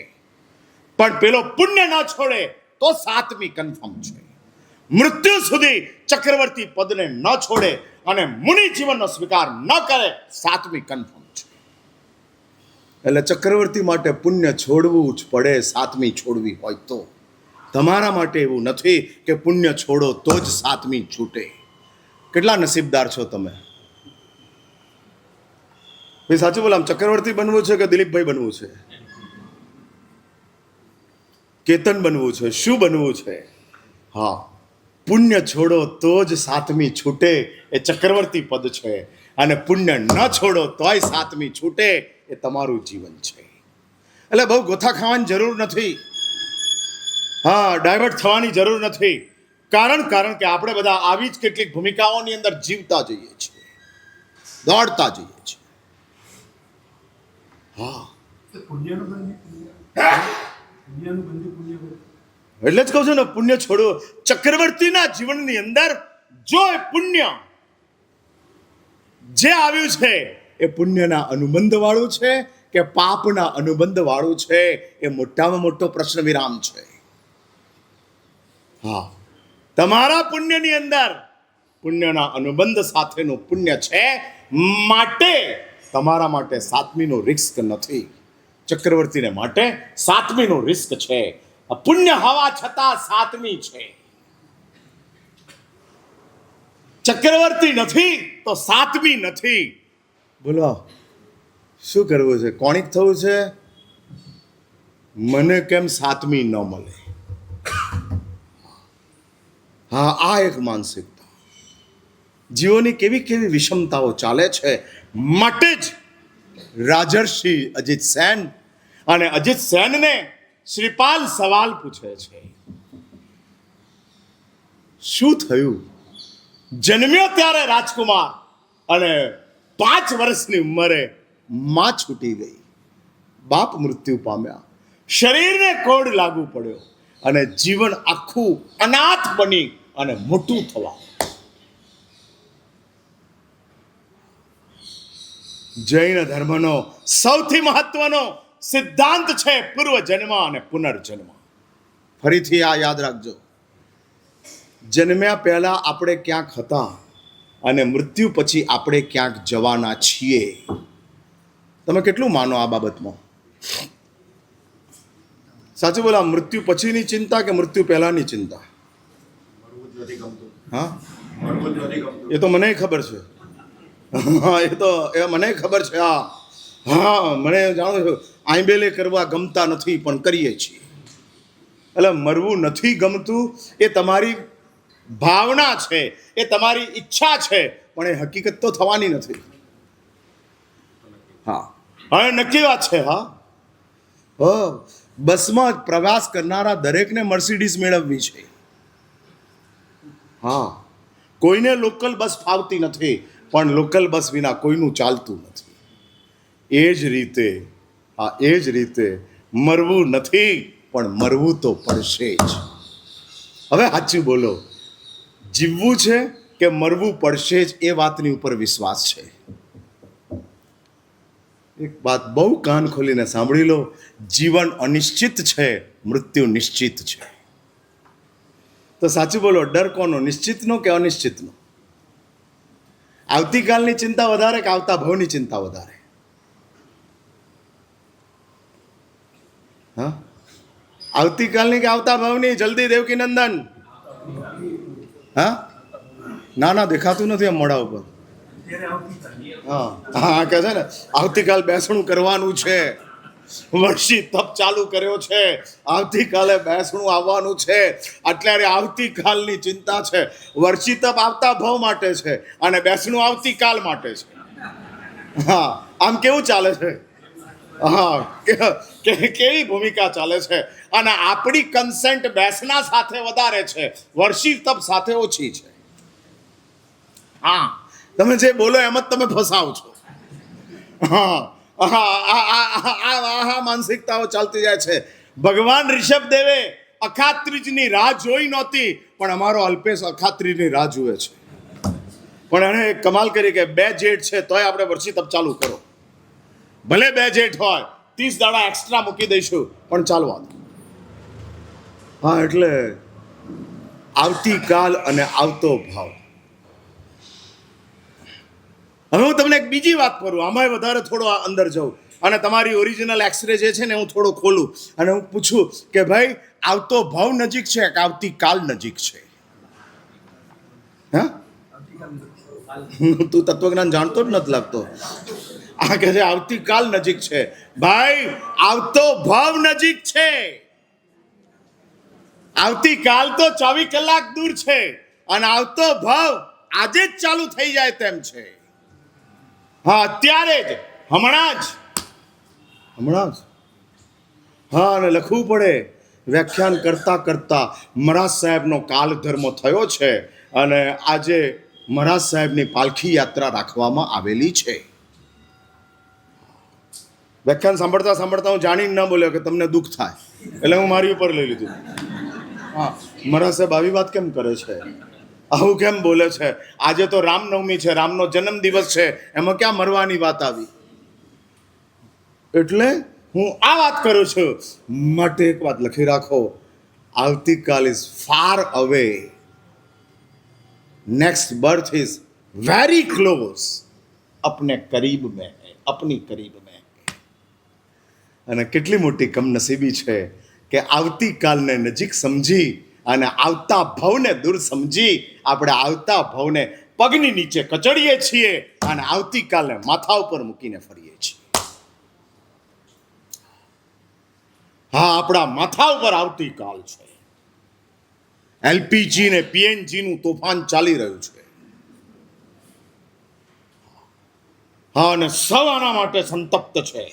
પણ પેલો પુણ્ય ન છોડે તો 7મી કન્ફર્મ છે. મૃત્યુ સુધી ચક્રવર્તી પદને ન છોડે અને મુનિ જીવનનો સ્વીકાર ન કરે, 7મી કન્ફર્મ છે. એટલે ચક્રવર્તી માટે પુણ્ય છોડવું જ પડે, 7મી છોડવી હોય તો. તમારા માટે એવું નથી કે પુણ્ય છોડો તો જ 7મી છૂટે. કેટલા નસીબદાર છો તમે. ભાઈ સાચું બોલો, આમ ચક્રવર્તી બનવું છે કે દિલીપભાઈ બનવું છે, કેતન બનવું છે, શું બનવું છે? હા, પુણ્ય છોડો તો જ 7મી છૂટે એ ચક્રવર્તી પદ છે, અને પુણ્ય ન છોડો તોય 7મી છૂટે એ તમારું જીવન છે. એટલે બહુ ગોથા ખાવાની જરૂર નથી. હા, ડાયવર્ટ થવાની જરૂર નથી. કારણ કે આપણે બધા આવી જ કેટલીક ભૂમિકાઓની અંદર જીવતા જઈએ છીએ, દોડતા જઈએ છીએ. હા, એટલે જ કહું છું ને, પુણ્ય છોડો. ચક્રવર્તીના જીવનની અંદર જો એ પુણ્ય જે આવ્યું છે એ પુણ્યના અનુબંધ વાળું છે કે પાપના અનુબંધ વાળું છે, એ મોટામાં મોટો પ્રશ્ન વિરામ છે. હા, તમારા પુણ્યની અંદર પુણ્યના અનુબંધ સાથેનું પુણ્ય છે, માટે તમારા માટે 7મીનો રિસ્ક નથી. ચક્રવર્તીને માટે 7મીનો રિસ્ક છે. પુણ્ય હવા છતાં 7મી છે. ચક્રવર્તી નથી તો 7મી નથી. બોલો શું કરવું છે? કોણિક થવું છે? મને કેમ 7મી ન મળે? હા, આ એક માનસિકતા. જીવોની કેવી કેવી વિષમતાઓ ચાલે છે. માટે જ રાજર્ષિ અજીત સેન, અને અજીત સેનને શ્રીપાલ સવાલ પૂછે છે, શું થયું? જન્મ્યો ત્યારે રાજકુમાર અને 5 વર્ષની ઉંમરે માં છૂટી ગઈ, બાપ મૃત્યુ પામ્યા, શરીરને કોડ લાગુ પડ્યો અને જીવન આખું અનાથ બની અને મોટું થવા. જૈન ધર્મનો સૌથી મહત્વનો સિદ્ધાંત છે પૂર્વજન્મ અને પુનર્જન્મ. ફરીથી આ યાદ રાખજો. જન્મ્યા પહેલા આપણે ક્યાંક હતા અને મૃત્યુ પછી આપણે ક્યાંક જવાના છીએ. તમે કેટલું માનો આ બાબતમાં? સાચું બોલા, મૃત્યુ પછીની ચિંતા કે મૃત્યુ પહેલાની ચિંતા? મરવું જ નથી ગમતું. હા, મરવું જ નથી ગમતું. એ તો મને ખબર છે. હા, એ મને ખબર છે. હા હા, મને જાણો છો, આંબેલે કરવા ગમતા નથી પણ કરીએ છીએ. એટલે મરવું નથી ગમતું એ તમારી ભાવના છે, એ તમારી ઈચ્છા છે, પણ એ હકીકત તો થવાની નથી. હા, હા, નક્કી વાત છે. હા, બસમાં પ્રવાસ કરનારા દરેકને મર્સિડીઝ મેળવવી છે. હા, કોઈને લોકલ બસ ફાવતી નથી, પણ લોકલ બસ વિના કોઈનું ચાલતું નથી. એ જ રીતે મરવું નથી, પણ મરવું તો પડશે જ. હવે સાચું બોલો, જીવવું છે કે મરવું પડશે જ, એ વાતની ઉપર વિશ્વાસ છે. એક વાત બહુ કાન ખોલીને સાંભળી લો, જીવન અનિશ્ચિત છે, મૃત્યુ નિશ્ચિત છે. તો સાચું બોલો, ડર કોનો, નિશ્ચિતનો કે અનિશ્ચિતનો? આવતીકાલની ચિંતા વધારે કે આવતા ભાવની ચિંતા વધારે? હા, આવતીકાલની કે આવતા ભાવની? જલ્દી દેવકી નંદન. હા, ના, દેખાતું નથી આમ મોઢા ઉપર. હા, કે છે ને આવતીકાલ બેસણું કરવાનું છે, વર્ષી તપ ચાલુ કર્યો છે, આવતીકાલે બેસણું આવવાનું છે, અત્યારે આવતીકાલની ચિંતા છે. વર્ષી તપ આવતા ભાવ માટે છે અને બેસણું આવતીકાલ માટે છે. હા, આમ કેવું ચાલે છે? હા, કેવી ભૂમિકા ચાલે છે? અને આપણી કન્સેન્ટ બેસના સાથે વધારે છે, વર્ષી તપ સાથે ઓછી છે. હા, તમે જે બોલો એમ જ તમે ફસાવ છો. હા, માનસિકતાઓ ચાલતી જાય છે. ભગવાન ઋષભદેવે અખાત્રીજની રાહ જોઈ નહોતી, પણ અમારો અલ્પેશ અખાત્રીજની રાહ જુએ છે. પણ એણે કમાલ કરી કે 2 જેઠ છે તોય આપણે વર્ષી તપ ચાલુ કરો. ભલે 2 જેઠ હોય, 30 દાડા એક્સ્ટ્રા મૂકી દઈશું, પણ ચાલવા દો. હા, એટલે આવતીકાલ અને આવતો ભાવ. હવે હું તમને એક બીજી વાત કરું, આમાં વધારે થોડો અંદર જાઉં અને તમારી ઓરિજિનલ એક્સરે જે છે ને હું થોડો ખોલું અને હું પૂછું કે ભાઈ, આવતો ભાવ નજીક છે કે આવતીકાલ નજીક છે? હા, તું તત્વજ્ઞાન જાણતો જ નથી લાગતો. આ કહે છે આવતીકાલ નજીક છે. ભાઈ, આવતો ભાવ નજીક છે. આવતીકાલ તો 24 કલાક દૂર છે અને આવતો ભાવ આજે જ ચાલુ થઈ જાય તેમ છે. હા, અત્યારે જ, હમણાં જ. હા, અને લખવું પડે. વ્યાખ્યાન કરતા મહારાજ સાહેબનો કાલધર્મ થયો છે અને આજે મહારાજ સાહેબની પાલખી યાત્રા રાખવામાં આવેલી છે. વ્યાખ્યાન સાંભળતા હું જાણીને ન બોલ્યો કે તમને દુઃખ થાય, એટલે હું મારી ઉપર લઈ લીધું. હા, મહારાજ સાહેબ આવી વાત કેમ કરે છે, આવું કેમ બોલે છે? આજે તો રામનવમી છે, રામનો જન્મદિવસ છે, એમાં ક્યાં મરવાની વાત આવી? એટલે હું આ વાત કરું છું. માટે એક વાત લખી રાખો, આવતીકાલ is far away, next birth is very close, अपने करीब में है, अपनी करीब में. અને કેટલી મોટી કમનસીબી છે કે આવતીકાલને નજીક સમજી અને આવતા ભવને દૂર સમજી આપણે આવતા ભવને પગની નીચે કચડીએ છીએ અને આવતીકાલને માથા ઉપર મૂકીને ફરીએ છીએ. હા, આપણા માથા ઉપર આવતીકાલ છે. એલપીજી ને પીએનજી નું તોફાન ચાલી રહ્યું છે. હા, અને સૌ આના માટે સંતપ્ત છે.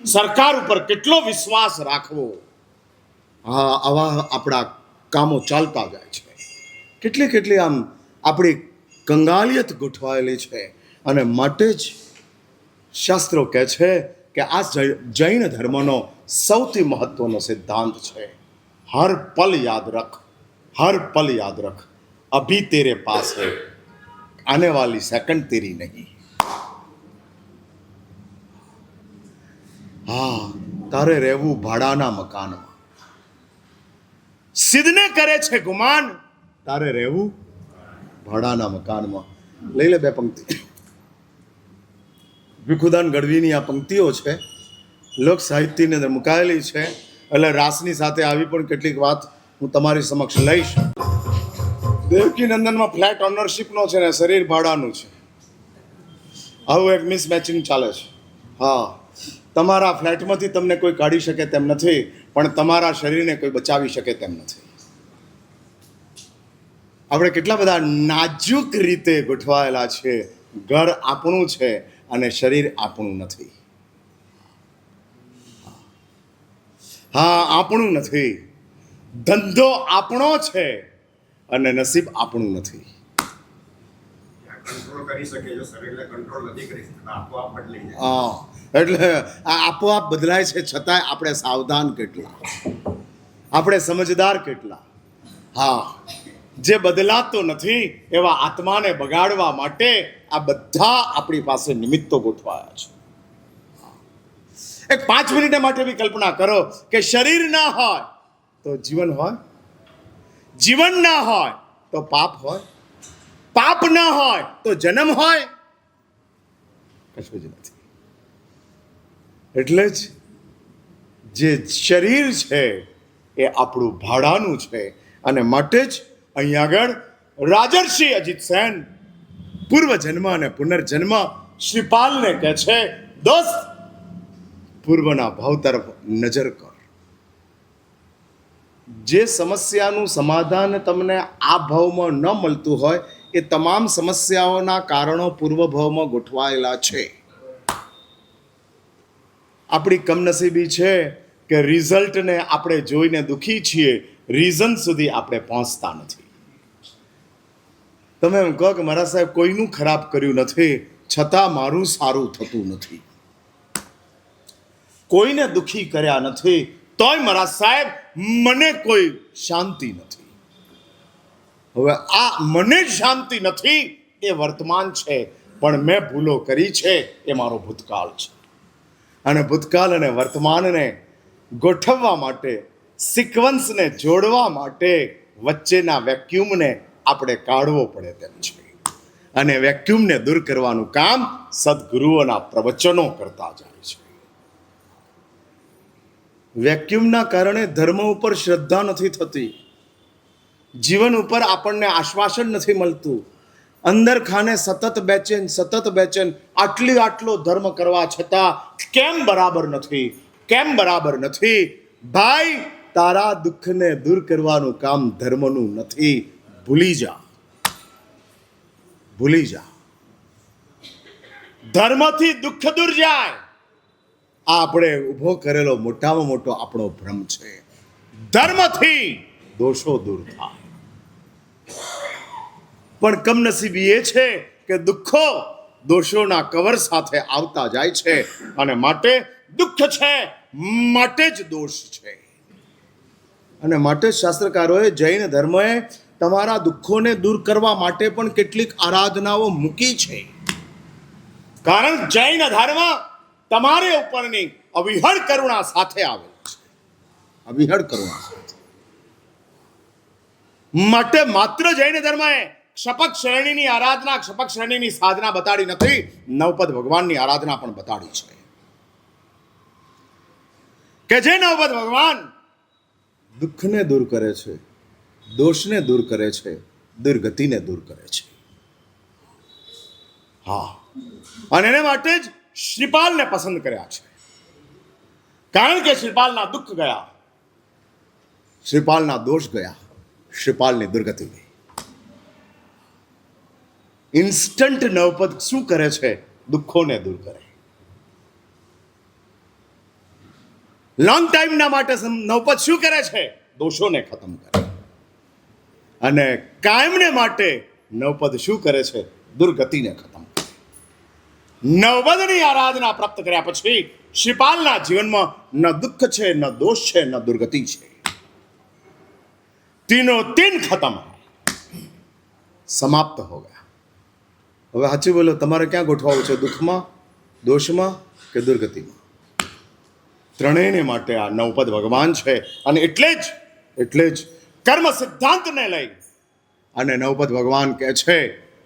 સરકાર ઉપર કેટલો વિશ્વાસ રાખવો? હા, આવા આપણા કામો ચાલતા જાય છે. કેટલી આમ આપણી કંગાલિયત ગોઠવાયેલી છે. અને માટે જ શાસ્ત્રો કહે છે કે આ જૈન ધર્મનો સૌથી મહત્વનો સિદ્ધાંત છે, હર પલ યાદ રખ, હર પલ યાદ રખ, અભી તેરે પાસ હૈ, આને વાલી સેકન્ડ તેરી નહીં. હા, તારે રહેવું ભાડાના મકાનમાં. સિદ્ધને કરે છે ગુમાન, તારે રહેવું ભાડાના મકાનમાં. લઈ લે 2 પંક્તિ. ભીખુદાન ગઢવીની આ પંક્તિઓ છે, લોક સાહિત્યની અંદર મુકાયેલી છે. એટલે રાસની સાથે આવી પણ કેટલીક વાત હું તમારી સમક્ષ લઈશ. દેવકી નંદનમાં ફ્લેટ ઓનરશિપનો છે ને શરીર ભાડાનું છે. આવું એક મિસમેચિંગ ચાલે છે. હા, તમારા ફ્લેટમાંથી તમને કોઈ કાઢી શકે તેમ નથી, પણ તમારા શરીરને કોઈ બચાવી શકે તેમ નથી. આપણે કેટલા બધા નાજુક રીતે ગોઠવાયેલા છે. ઘર આપણું છે અને શરીર આપણું નથી. હા, આપણું નથી. ધંધો આપણો છે અને નસીબ આપણું નથી. કંટ્રોલ કરી શકે, જો શરીરને કંટ્રોલ નથી કરી શકતા આપોઆપ બદલાઈ જાય. હા, એટલે આ આપોઆપ બદલાય છે, છતાંય આપણે સાવધાન કેટલા, આપણે સમજદાર કેટલા. હા, જે બદલાતો નથી એવા આત્માને બગાડવા માટે આ બધા આપણી પાસે નિમિત્તો ગોઠવાયા છે. એક 5 મિનિટ માટે બી કલ્પના કરો કે શરીર ના હોય તો જીવન હોય, જીવન ના હોય તો પાપ હોય, પાપ ના હોય તો જન્મ હોય, કશું જ નથી. એટલે જ જે શરીર છે એ આપણું ભાડાનું છે અને માટે જ અહીં આગળ રાજર્ષિ અજીત સેન પૂર્વજન્મ અને પુનર્જન્મ શ્રીપાલને કહે છે, દોસ્ત પૂર્વના ભાવ તરફ નજર કર. જે સમસ્યાનું સમાધાન તમને આ ભાવમાં ન મળતું હોય એ તમામ સમસ્યાઓના કારણો પૂર્વ ભાવમાં ગોઠવાયેલા છે. આપણી કમનસીબી છે કે રિઝલ્ટને આપણે જોઈને દુઃખી છીએ, રીઝન સુધી આપણે પહોંચતા નથી. તમે એમ કહો કે મારા સાહેબ કોઈનું ખરાબ કર્યું નથી, છતાં મારું સારું થતું નથી. કોઈને દુઃખી કર્યા નથી, તોય મારા સાહેબ મને કોઈ શાંતિ નથી. હવે આ મને જ શાંતિ નથી એ વર્તમાન છે, પણ મેં ભૂલો કરી છે એ મારો ભૂતકાળ છે. અને ભૂતકાળ અને વર્તમાનને ગોઠવવા માટે, સિક્વન્સને જોડવા માટે વચ્ચેના વેક્યુમને આપણે કાઢવો પડે તેમ છે. અને વેક્યુમને દૂર કરવાનું કામ સદગુરુઓના પ્રવચનો કરતા જાય છે. વેક્યુમના કારણે ધર્મ ઉપર શ્રદ્ધા નથી થતી, જીવન ઉપર આપણને આશ્વાસન નથી મળતું. અંદર ખાને સતત બેચેન, આટલો ધર્મ કરવા છતાં કેમ બરાબર નથી, કેમ બરાબર નથી? ભાઈ, તારા દુઃખને દૂર કરવાનું કામ ધર્મનું નથી. ભૂલી જા, ભૂલી જા. ધર્મથી દુઃખ દૂર જાય, આ આપણે ઊભો કરેલો મોટામાં મોટો આપણો ભ્રમ છે. ધર્મથી દોષો દૂર થાય. પણ કમનસીબી એ છે કે દુઃખો દોષોના કવર સાથે આવતા જાય છે અને માટે દુઃખ છે, માટે જ દોષ છે. અને માટે શાસ્ત્રકારોએ, જૈન ધર્મએ તમારા દુઃખોને દૂર કરવા માટે પણ કેટલીક આરાધનાઓ મૂકી છે. કારણ જૈન ધર્મ તમારે ઉપરની અવિહળ કરુણા સાથે આવે છે, અવિહળ કરુણા સાથે. માટે માત્ર જૈન ધર્મએ ક્ષપક શ્રેણીની આરાધના, ક્ષપક શ્રેણીની સાધના બતાડી નથી, નવપદ ભગવાનની આરાધના પણ બતાડી છે. કે જે નવપદ ભગવાન દુઃખને દૂર કરે છે, દોષને દૂર કરે છે, દુર્ગતિને દૂર કરે છે. હા, અને એને માટે જ શ્રીપાલને પસંદ કર્યા છે. કારણ કે શ્રીપાલના દુઃખ ગયા, શ્રીપાલના દોષ ગયા, શ્રીપાલની દુર્ગતિ ગઈ. ઇન્સ્ટન્ટ નવપદ શું કરે છે? દુઃખોને દૂર કરે. લોંગ ટાઈમના માટે નવપદ શું કરે છે? દોષોને ખતમ કરે. અને કાયમને માટે નવપદ શું કરે છે? દુર્ગતિને ખતમ કરે. નવપદની આરાધના પ્રાપ્ત કર્યા પછી શ્રીપાલના જીવનમાં ન દુઃખ છે, ન દોષ છે, ન દુર્ગતિ છે. तीनों तीन खत्म है, समाप्त हो गया. હવે સાચું બોલો, તમારે ક્યાં ગોઠવાવું છે? દુઃખમાં, દોષમાં કે દુર્ગતિમાં? ત્રણેયને માટે આ નવપદ ભગવાન છે. અને એટલે જ કર્મ સિદ્ધાંતને લઈ અને નવપદ ભગવાન કહે છે,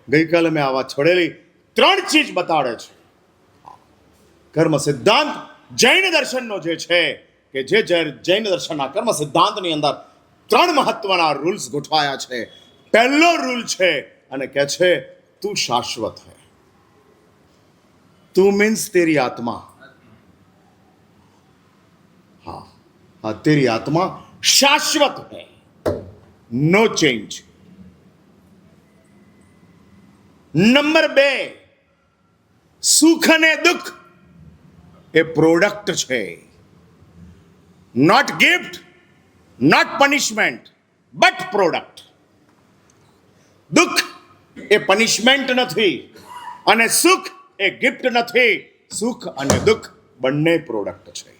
ગઈકાલે મેં આવા છોડેલી 3 ચીજ બતાડે છે. કર્મ સિદ્ધાંત જૈન દર્શનનો જે છે, કે જે જૈન દર્શનના કર્મ સિદ્ધાંતની અંદર 3 મહત્વના રૂલ્સ ગોઠવાયા છે. પહેલો રૂલ છે અને કહે છે, તું શાશ્વત है. તું मीन्स तेरी आत्मा. हाँ हाँ, तेरी आत्मा शाश्वत है, नो चेंज. નંબર 2, સુખ અને દુઃખ એ પ્રોડક્ટ છે, not gift, not punishment, but product. દુઃખ એ પનિશમેન્ટ નથી અને સુખ એ ગિફ્ટ નથી. સુખ અને દુઃખ બંને પ્રોડક્ટ છે.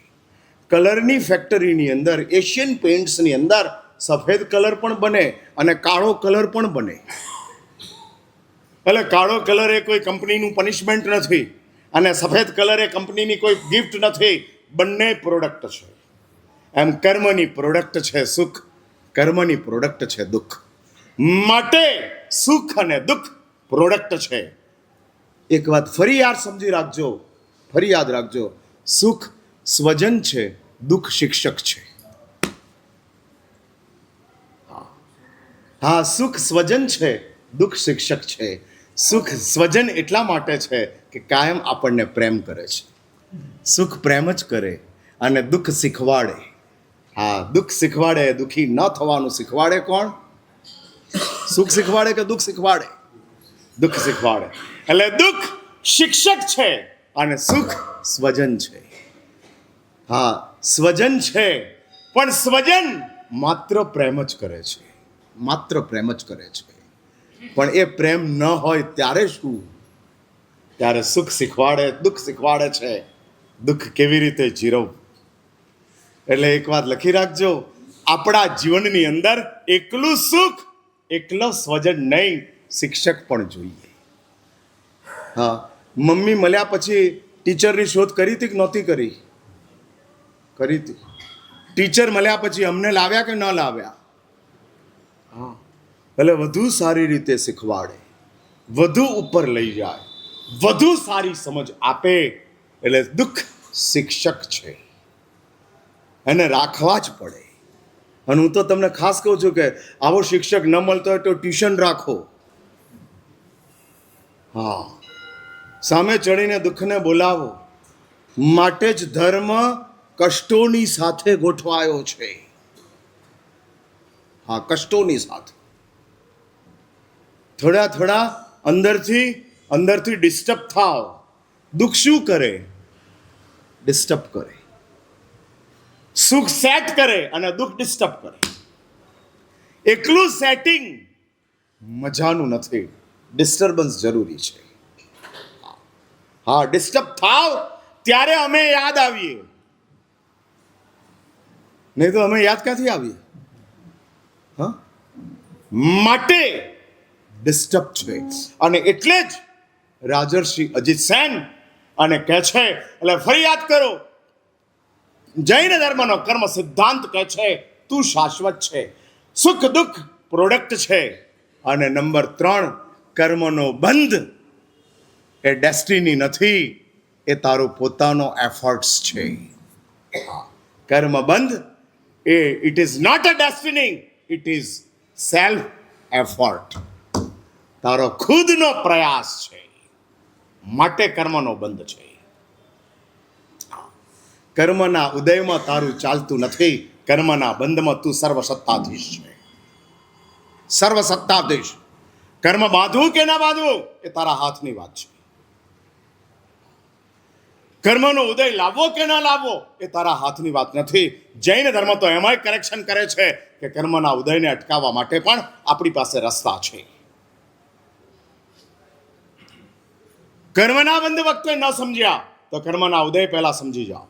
કલરની ફેક્ટરીની અંદર, એશિયન પેઇન્ટ્સની અંદર સફેદ કલર પણ બને અને કાળો કલર પણ બને. એટલે કાળો કલર એ કોઈ કંપનીનું પનિશમેન્ટ નથી અને સફેદ કલર એ કંપનીની કોઈ ગિફ્ટ નથી. બંને પ્રોડક્ટ છે. એમ કર્મની પ્રોડક્ટ છે સુખ, કર્મની પ્રોડક્ટ છે દુઃખ. માટે સુખ અને દુઃખ પ્રોડક્ટ છે. એક વાત ફરી સમજી રાખજો, ફરી યાદ રાખજો, સુખ સ્વજન છે, દુઃખ શિક્ષક છે. હા, સુખ સ્વજન છે, દુઃખ શિક્ષક છે. સુખ સ્વજન એટલા માટે છે કે કાયમ આપણને પ્રેમ કરે છે. સુખ પ્રેમ જ કરે અને દુઃખ શીખવાડે. હા, દુઃખ શીખવાડે, દુઃખી ન થવાનું શીખવાડે કોણ? સુખ શીખવાડે કે દુઃખ શીખવાડે? દુઃખ શીખવાડે. એટલે દુઃખ શિક્ષક છે અને સુખ સ્વજન છે. હા, સ્વજન છે, પણ સ્વજન માત્ર પ્રેમ જ કરે છે, માત્ર પ્રેમ જ કરે છે. પણ એ પ્રેમ ન હોય ત્યારે શું? ત્યારે સુખ શીખવાડે, દુઃખ શીખવાડે છે, દુઃખ કેવી રીતે જીરવું. એટલે એક વાત લખી રાખજો, આપણા જીવનની અંદર એકલું સુખ, એકલો સ્વજન નહીં, શિક્ષક પણ જોઈએ. હા, મમ્મી મળ્યા પછી ટીચરની શોધ કરી હતી કે નહોતી કરી? કરી હતી. ટીચર મળ્યા પછી અમને લાવ્યા કે ન લાવ્યા? હા, એટલે વધુ સારી રીતે શીખવાડે, વધુ ઉપર લઈ જાય, વધુ સારી સમજ આપે. એટલે દુઃખ શિક્ષક છે, એને રાખવા જ પડે. અને હું તો તમને ખાસ કહું છું કે આવો શિક્ષક ન મળતો હોય તો ટ્યુશન રાખો. હા, સામે ચડીને દુઃખને બોલાવો. માટે જ ધર્મ કષ્ટોની સાથે ગોઠવાયો છે. હા, કષ્ટોની સાથે. થોડા અંદરથી ડિસ્ટર્બ થાવ. દુઃખ શું કરે? ડિસ્ટર્બ કરે. સુખ સેટ કરે અને દુઃખ ડિસ્ટર્બ કરે. એકલું સેટિંગ મજાનું નથી, ડિસ્ટર્બન્સ જરૂરી છે. હા, ડિસ્ટર્બ થાવ ત્યારે અમે યાદ આવીએ, નહીં તો અમે યાદ ક્યાંથી આવીએ? હા, માટે ડિસ્ટર્બ છે. અને એટલે જ રાજર્ષિ અજીત સેન અને કહે છે, એટલે ફરી યાદ કરો, જૈન ધર્મનો કર્મ સિદ્ધાંત કહે છે તું શાશ્વત છે, સુખ દુઃખ પ્રોડક્ટ છે. અને નંબર 3, કર્મનો બંધ એ ડેસ્ટિની નથી, એ તારો પોતાનો એફર્ટ્સ છે. કર્મ બંધ એ it is not a destiny, it is self effort. તારો ખુદનો પ્રયાસ છે, માટે કર્મનો બંધ છે. કર્મના ઉદયમાં તારું ચાલતું નથી, કર્મના બંધમાં તું સર્વસત્તાધીશ છે, સર્વસત્તાધીશ. કર્મ બાંધવું કે ના બાંધવું એ તારા હાથની વાત છે. કર્મનો ઉદય લાવવો કે ના લાવવો એ તારા હાથની વાત નથી. જૈન ધર્મ તો એમાંય કરેક્શન કરે છે કે કર્મના ઉદયને અટકાવવા માટે પણ આપણી પાસે રસ્તા છે. કર્મના બંધ વખતે ન સમજ્યા તો કર્મના ઉદય પહેલા સમજી જાઓ.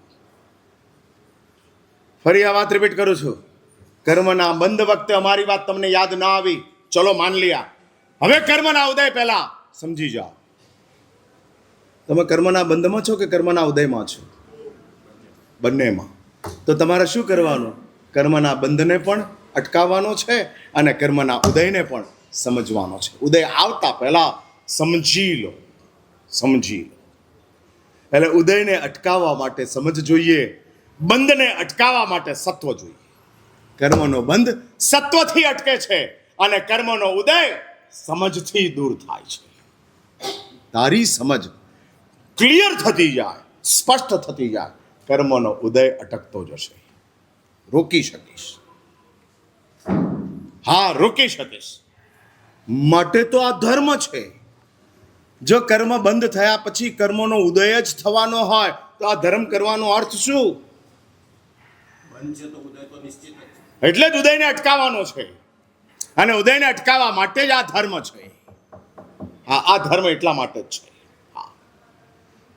ફરી આ વાત રિપીટ કરું છું, કર્મના બંધ વખતે અમારી વાત તમને યાદ ના આવી, ચલો માન લ્યા. હવે કર્મના ઉદય પહેલા સમજી જાઓ. તમે કર્મના બંધમાં છો કે કર્મના ઉદયમાં છો? બંનેમાં. તો તમારે શું કરવાનું? કર્મના બંધને પણ અટકાવવાનો છે અને કર્મના ઉદયને પણ સમજવાનો છે. ઉદય આવતા પહેલા સમજી લો, સમજી લો. એટલે ઉદયને અટકાવવા માટે સમજ જોઈએ, બંધને અટકાવવા માટે સત્વ જોઈએ. કર્મનો બંધ સત્વથી અટકે છે અને કર્મનો ઉદય સમજથી દૂર થાય છે. તારી સમજ ક્લિયર થતી જાય, સ્પષ્ટ થતી જાય, કર્મનો ઉદય અટકતો જશે. રોકી શકીશ. હા, રોકી શકીશ. માટે તો આ ધર્મ છે. જો કર્મ બંધ થયા પછી કર્મોનો ઉદય જ થવાનો હોય તો આ ધર્મ કરવાનો અર્થ શું? બંધ છે તો ઉદય તો નિશ્ચિત જ છે. એટલે જ ઉદયને અટકાવવાનો છે, અને ઉદયને અટકાવવા માટે જ આ ધર્મ છે. આ ધર્મ એટલા માટે જ છે.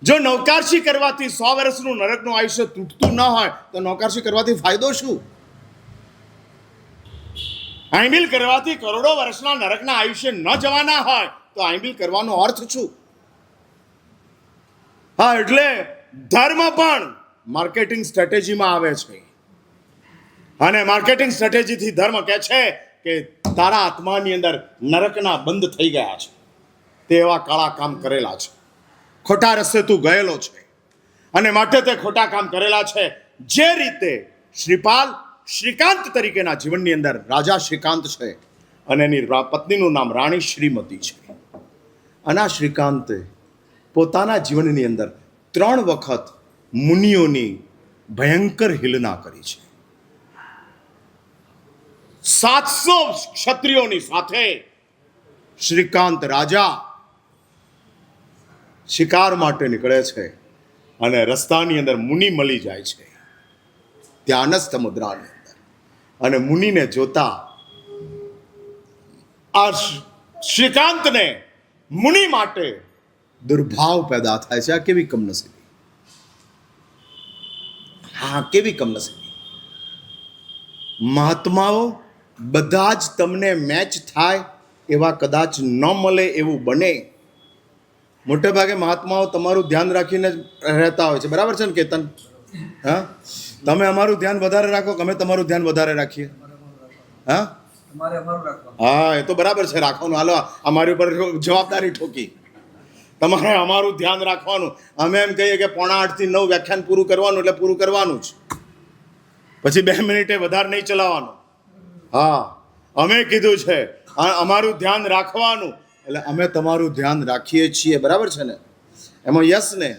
જો નૌકારશી કરવાથી 100 વર્ષનું નરકનું આયુષ્ય તૂટતું ન હોય તો નૌકારશી કરવાથી ફાયદો શું? આઈબિલ કરવાથી કરોડો વર્ષના નરકના આયુષ્ય ન જવાના હોય તો આઈબિલ કરવાનો અર્થ શું? હા, એટલે ધર્મ પણ માર્કેટિંગ સ્ટ્રેટેજીમાં આવે છે, અને માર્કેટિંગ સ્ટ્રેટેજીથી ધર્મ કહે છે કે તારા આત્માની અંદર નરકના બંધ થઈ ગયા છે, તે એવા કાળા કામ કરેલા છે, ખોટા રસ્તે તું ગયેલો છે, અને માટે તે ખોટા કામ કરેલા છે. જે રીતે શ્રીકાંત તરીકેના જીવનની અંદર રાજા શ્રીકાંત છે, અને એની પત્નીનું નામ રાણી શ્રીમતી છે. અને આ શ્રીકાંતે પોતાના જીવનની અંદર 3 વખત મુનિઓની ભયંકર હિલના કરી છે. 700 ક્ષત્રિયોની સાથે શ્રીકાંત રાજા શિકાર માટે નીકળે છે, અને રસ્તાની અંદર મુનિ મળી જાય છે ધ્યાનસ્થ મુદ્રાની અંદર. અને મુનિને જોતા આ શ્રીકાંતને મુનિ માટે દુર્ભાવ પેદા થાય છે. આ કેવી કમનસીબી! હા, કેવી કમનસીબી! મહાત્માઓ બધા જ તમને મેચ થાય એવા કદાચ ન મળે એવું બને. મોટે ભાગે મહાત્માઓ તમારું ધ્યાન રાખીને રહેતા હોય છે, બરાબર છે ને કેતન? હા, તમે અમારું ધ્યાન વધારે રાખો કે અમે તમારું ધ્યાન વધારે રાખીએ? હા, હા, એ તો બરાબર છે, રાખવાનું. હાલો, અમારી ઉપર જવાબદારી ઠોકી. તમારે અમારું ધ્યાન રાખવાનું. અમે એમ કહીએ કે 7:45 થી 9 વ્યાખ્યાન પૂરું કરવાનું, એટલે પૂરું કરવાનું જ, પછી 2 મિનિટે વધારે નહીં ચલાવવાનું. હા, અમે કીધું છે અમારું ધ્યાન રાખવાનું, એટલે અમે તમારું ધ્યાન રાખીએ છીએ, બરાબર છે ને? એમાં યસ ને?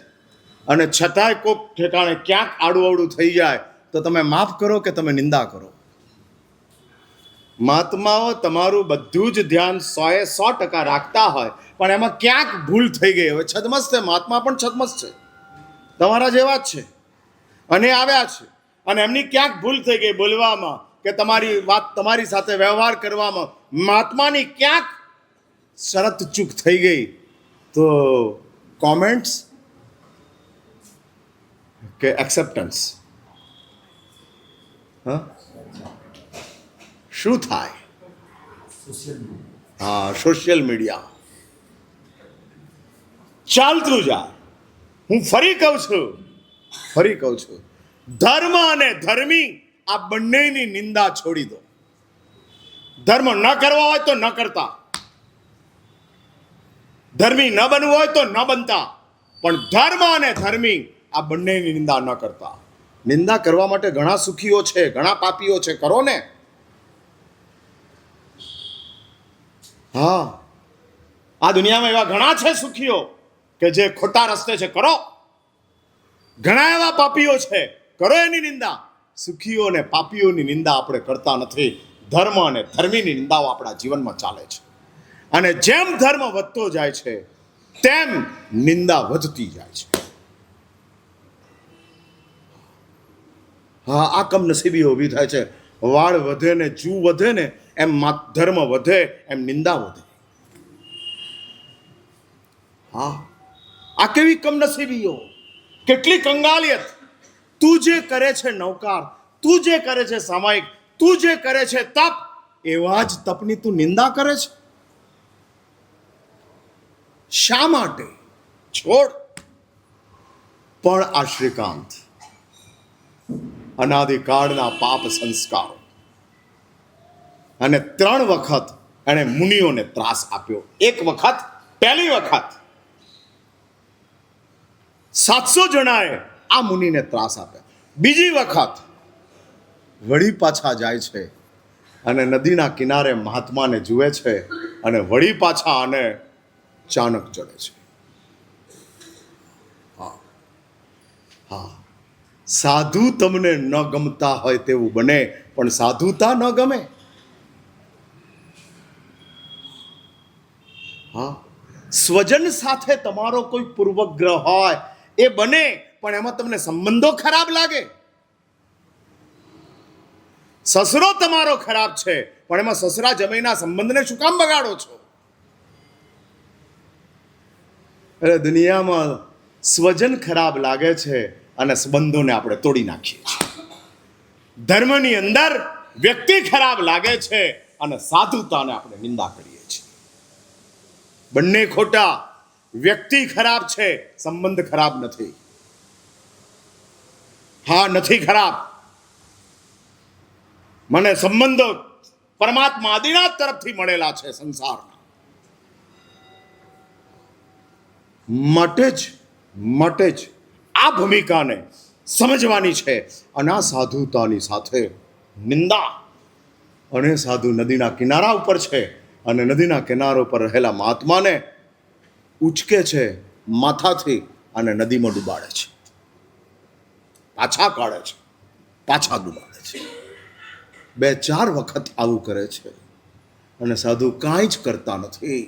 અને છતાંય કોઈક ઠેકાણે ક્યાંક આડું થઈ જાય તો તમે માફ કરો કે તમે નિંદા કરો? મહાત્માઓ તમારું બધું જ ધ્યાન 100% રાખતા હોય, પણ એમાં ક્યાંક ભૂલ થઈ ગઈ. હવે છદમસ્ત છે, મહાત્મા પણ છદમસ્ત છે, તમારા જેવા જ છે, અને આવ્યા છે, અને એમની ક્યાંક ભૂલ થઈ ગઈ બોલવામાં કે તમારી વાત, તમારી સાથે વ્યવહાર કરવામાં મહાત્માની ક્યાંક શરત ચૂક થઈ ગઈ, તો કોમેન્ટ્સ કે એક્સેપ્ટન્સ? હા, શું થાય? હા, સોશિયલ મીડિયા ચાલતું જાય. હું ફરી કહું છું, ધર્મ અને ધર્મી આ બંનેની નિંદા છોડી દો. ધર્મ ન કરવા હોય તો ન કરતા, ધર્મી ન બનવું હોય તો ન બનતા, પણ ધર્મ અને ધર્મી આ બંનેની નિંદા ન કરતા. નિંદા કરવા માટે ઘણા સુખીઓ છે, ઘણા પાપીઓ છે, કરો ને. હા, આ દુનિયામાં એવા ઘણા છે સુખીઓ કે જે ખોટા રસ્તે છે, કરો. ઘણા એવા પાપીઓ છે, કરો એની નિંદા. સુખીઓ અને પાપીઓની નિંદા આપણે કરતા નથી. ધર્મ અને ધર્મીની નિંદાઓ આપણા જીવનમાં ચાલે છે, અને જેમ ધર્મ વધતો જાય છે તેમ નિંદા વધતી જાય છે. હા, આ કમનસીબી ઊભી થાય છે. વાળ વધે ને જૂ વધે ને એમ ધર્મ વધે, એમ નિંદા વધે. હા, આ કેવી કમનસીબીઓ! કેટલી કંગાલિયત! તું જે કરે છે નૌકાર, તું જે કરે છે સામાયિક, તું જે કરે છે તપ, એવા જ તપની તું નિંદા કરે છે. શા માટે? છોડ. પણ આ શ્રીકાંત અનાદિકાળના પાપ સંસ્કારો, અને 3 વખત એણે મુનિઓને ત્રાસ આપ્યો. એક વખત, પહેલી વખત 700 જણાએ આ મુનિને ત્રાસ આપ્યા. બીજી વખત વળી પાછા જાય છે, અને નદીના કિનારે મહાત્માને જુએ છે, અને વળી પાછા આને ચાનક ચડે છે. હા, સાધુ તમને ન ગમતા હોય તેવું બને, પણ સાધુતા ન ગમે. હા, સ્વજન સાથે તમારો કોઈ પૂર્વગ્રહ હોય એ બને, પણ એમાં તમને સંબંધો ખરાબ લાગે. સસરો તમારો ખરાબ છે, પણ એમાં સસરા જમાઈના સંબંધને શું કામ બગાડો છો? એટલે દુનિયામાં સ્વજન ખરાબ લાગે છે અને સંબંધોને આપણે તોડી નાખીએ છીએ. ધર્મની અંદર વ્યક્તિ ખરાબ લાગે છે અને સાધુતાને આપણે નિંદા કરીએ છીએ. બંને ખોટા. વ્યક્તિ ખરાબ છે, સંબંધ ખરાબ નથી. હા, નથી ખરાબ. મને સંબંધો પરમાત્મા આદિનાથ તરફથી મળેલા છે સંસારના. માટે જ આ ભૂમિકાને સમજવાની છે. અને આ સાધુતાની સાથે નિંદા. અને સાધુ નદીના કિનારા ઉપર છે અને નદીના કિનારા ઉપર રહેલા મહાત્માને ઉચકે છે માથાથી અને નદીમાં ડૂબાડે છે, પાછા કાઢે છે, પાછા ડૂબાડે છે. 2-4 વખત આવું કરે છે અને સાધુ કાંઈ જ કરતા નથી.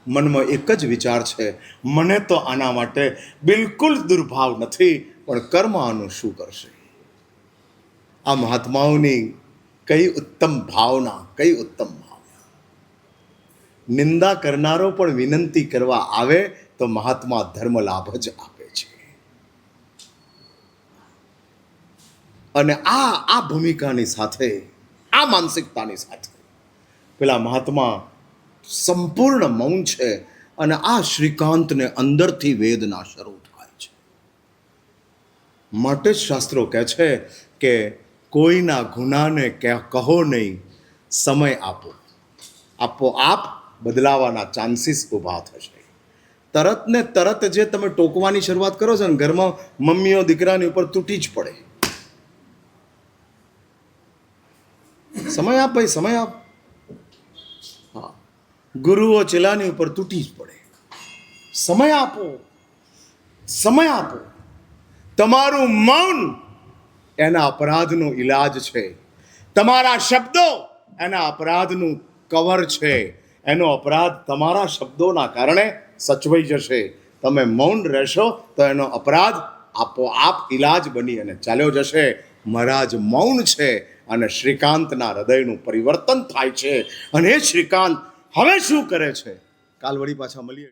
મનમાં એક જ વિચાર છે, મને તો આના માટે બિલકુલ દુર્ભાવ નથી, પણ કર્મ આનું શું કરશે? આ મહાત્માઓની કઈ ઉત્તમ ભાવના, કઈ ઉત્તમ ભાવના. નિંદા કરનારો પણ વિનંતી કરવા આવે તો મહાત્મા ધર્મ લાભ જ આપે છે. અને આ ભૂમિકાની સાથે, આ માનસિકતાની સાથે પેલા મહાત્મા સંપૂર્ણ મૌન છે અને આ શ્રીકાંતને અંદરથી વેદના શરૂ થાય છે. માટે જ શાસ્ત્રો કહે છે કે કોઈના ગુનાને કહો નહીં, સમય આપો. આપોઆપ બદલાવાના ચાન્સીસ ઊભા થશે. તરત ને તરત જે તમે ટોકવાની શરૂઆત કરો છો ને, ઘરમાં મમ્મીઓ દીકરાની ઉપર તૂટી જ પડે. સમય આપ ભાઈ, સમય આપ. હા, ગુરુઓ ચેલાની ઉપર તૂટી જ પડે. સમય આપો, સમય આપો. તમારું મૌન એના અપરાધનો ઈલાજ છે. તમારા શબ્દો એના અપરાધનું કવર છે. એનો અપરાધ તમારા શબ્દોના કારણે સચવાઈ જશે. તમે મૌન રહેશો તો એનો અપરાધ આપોઆપ ઈલાજ બની અને ચાલ્યો જશે. મહારાજ મૌન છે અને શ્રીકાંતના હૃદયનું પરિવર્તન થાય છે. અને એ શ્રીકાંત હવે શું કરે છે? કાલ વળી પાછા મળીએ.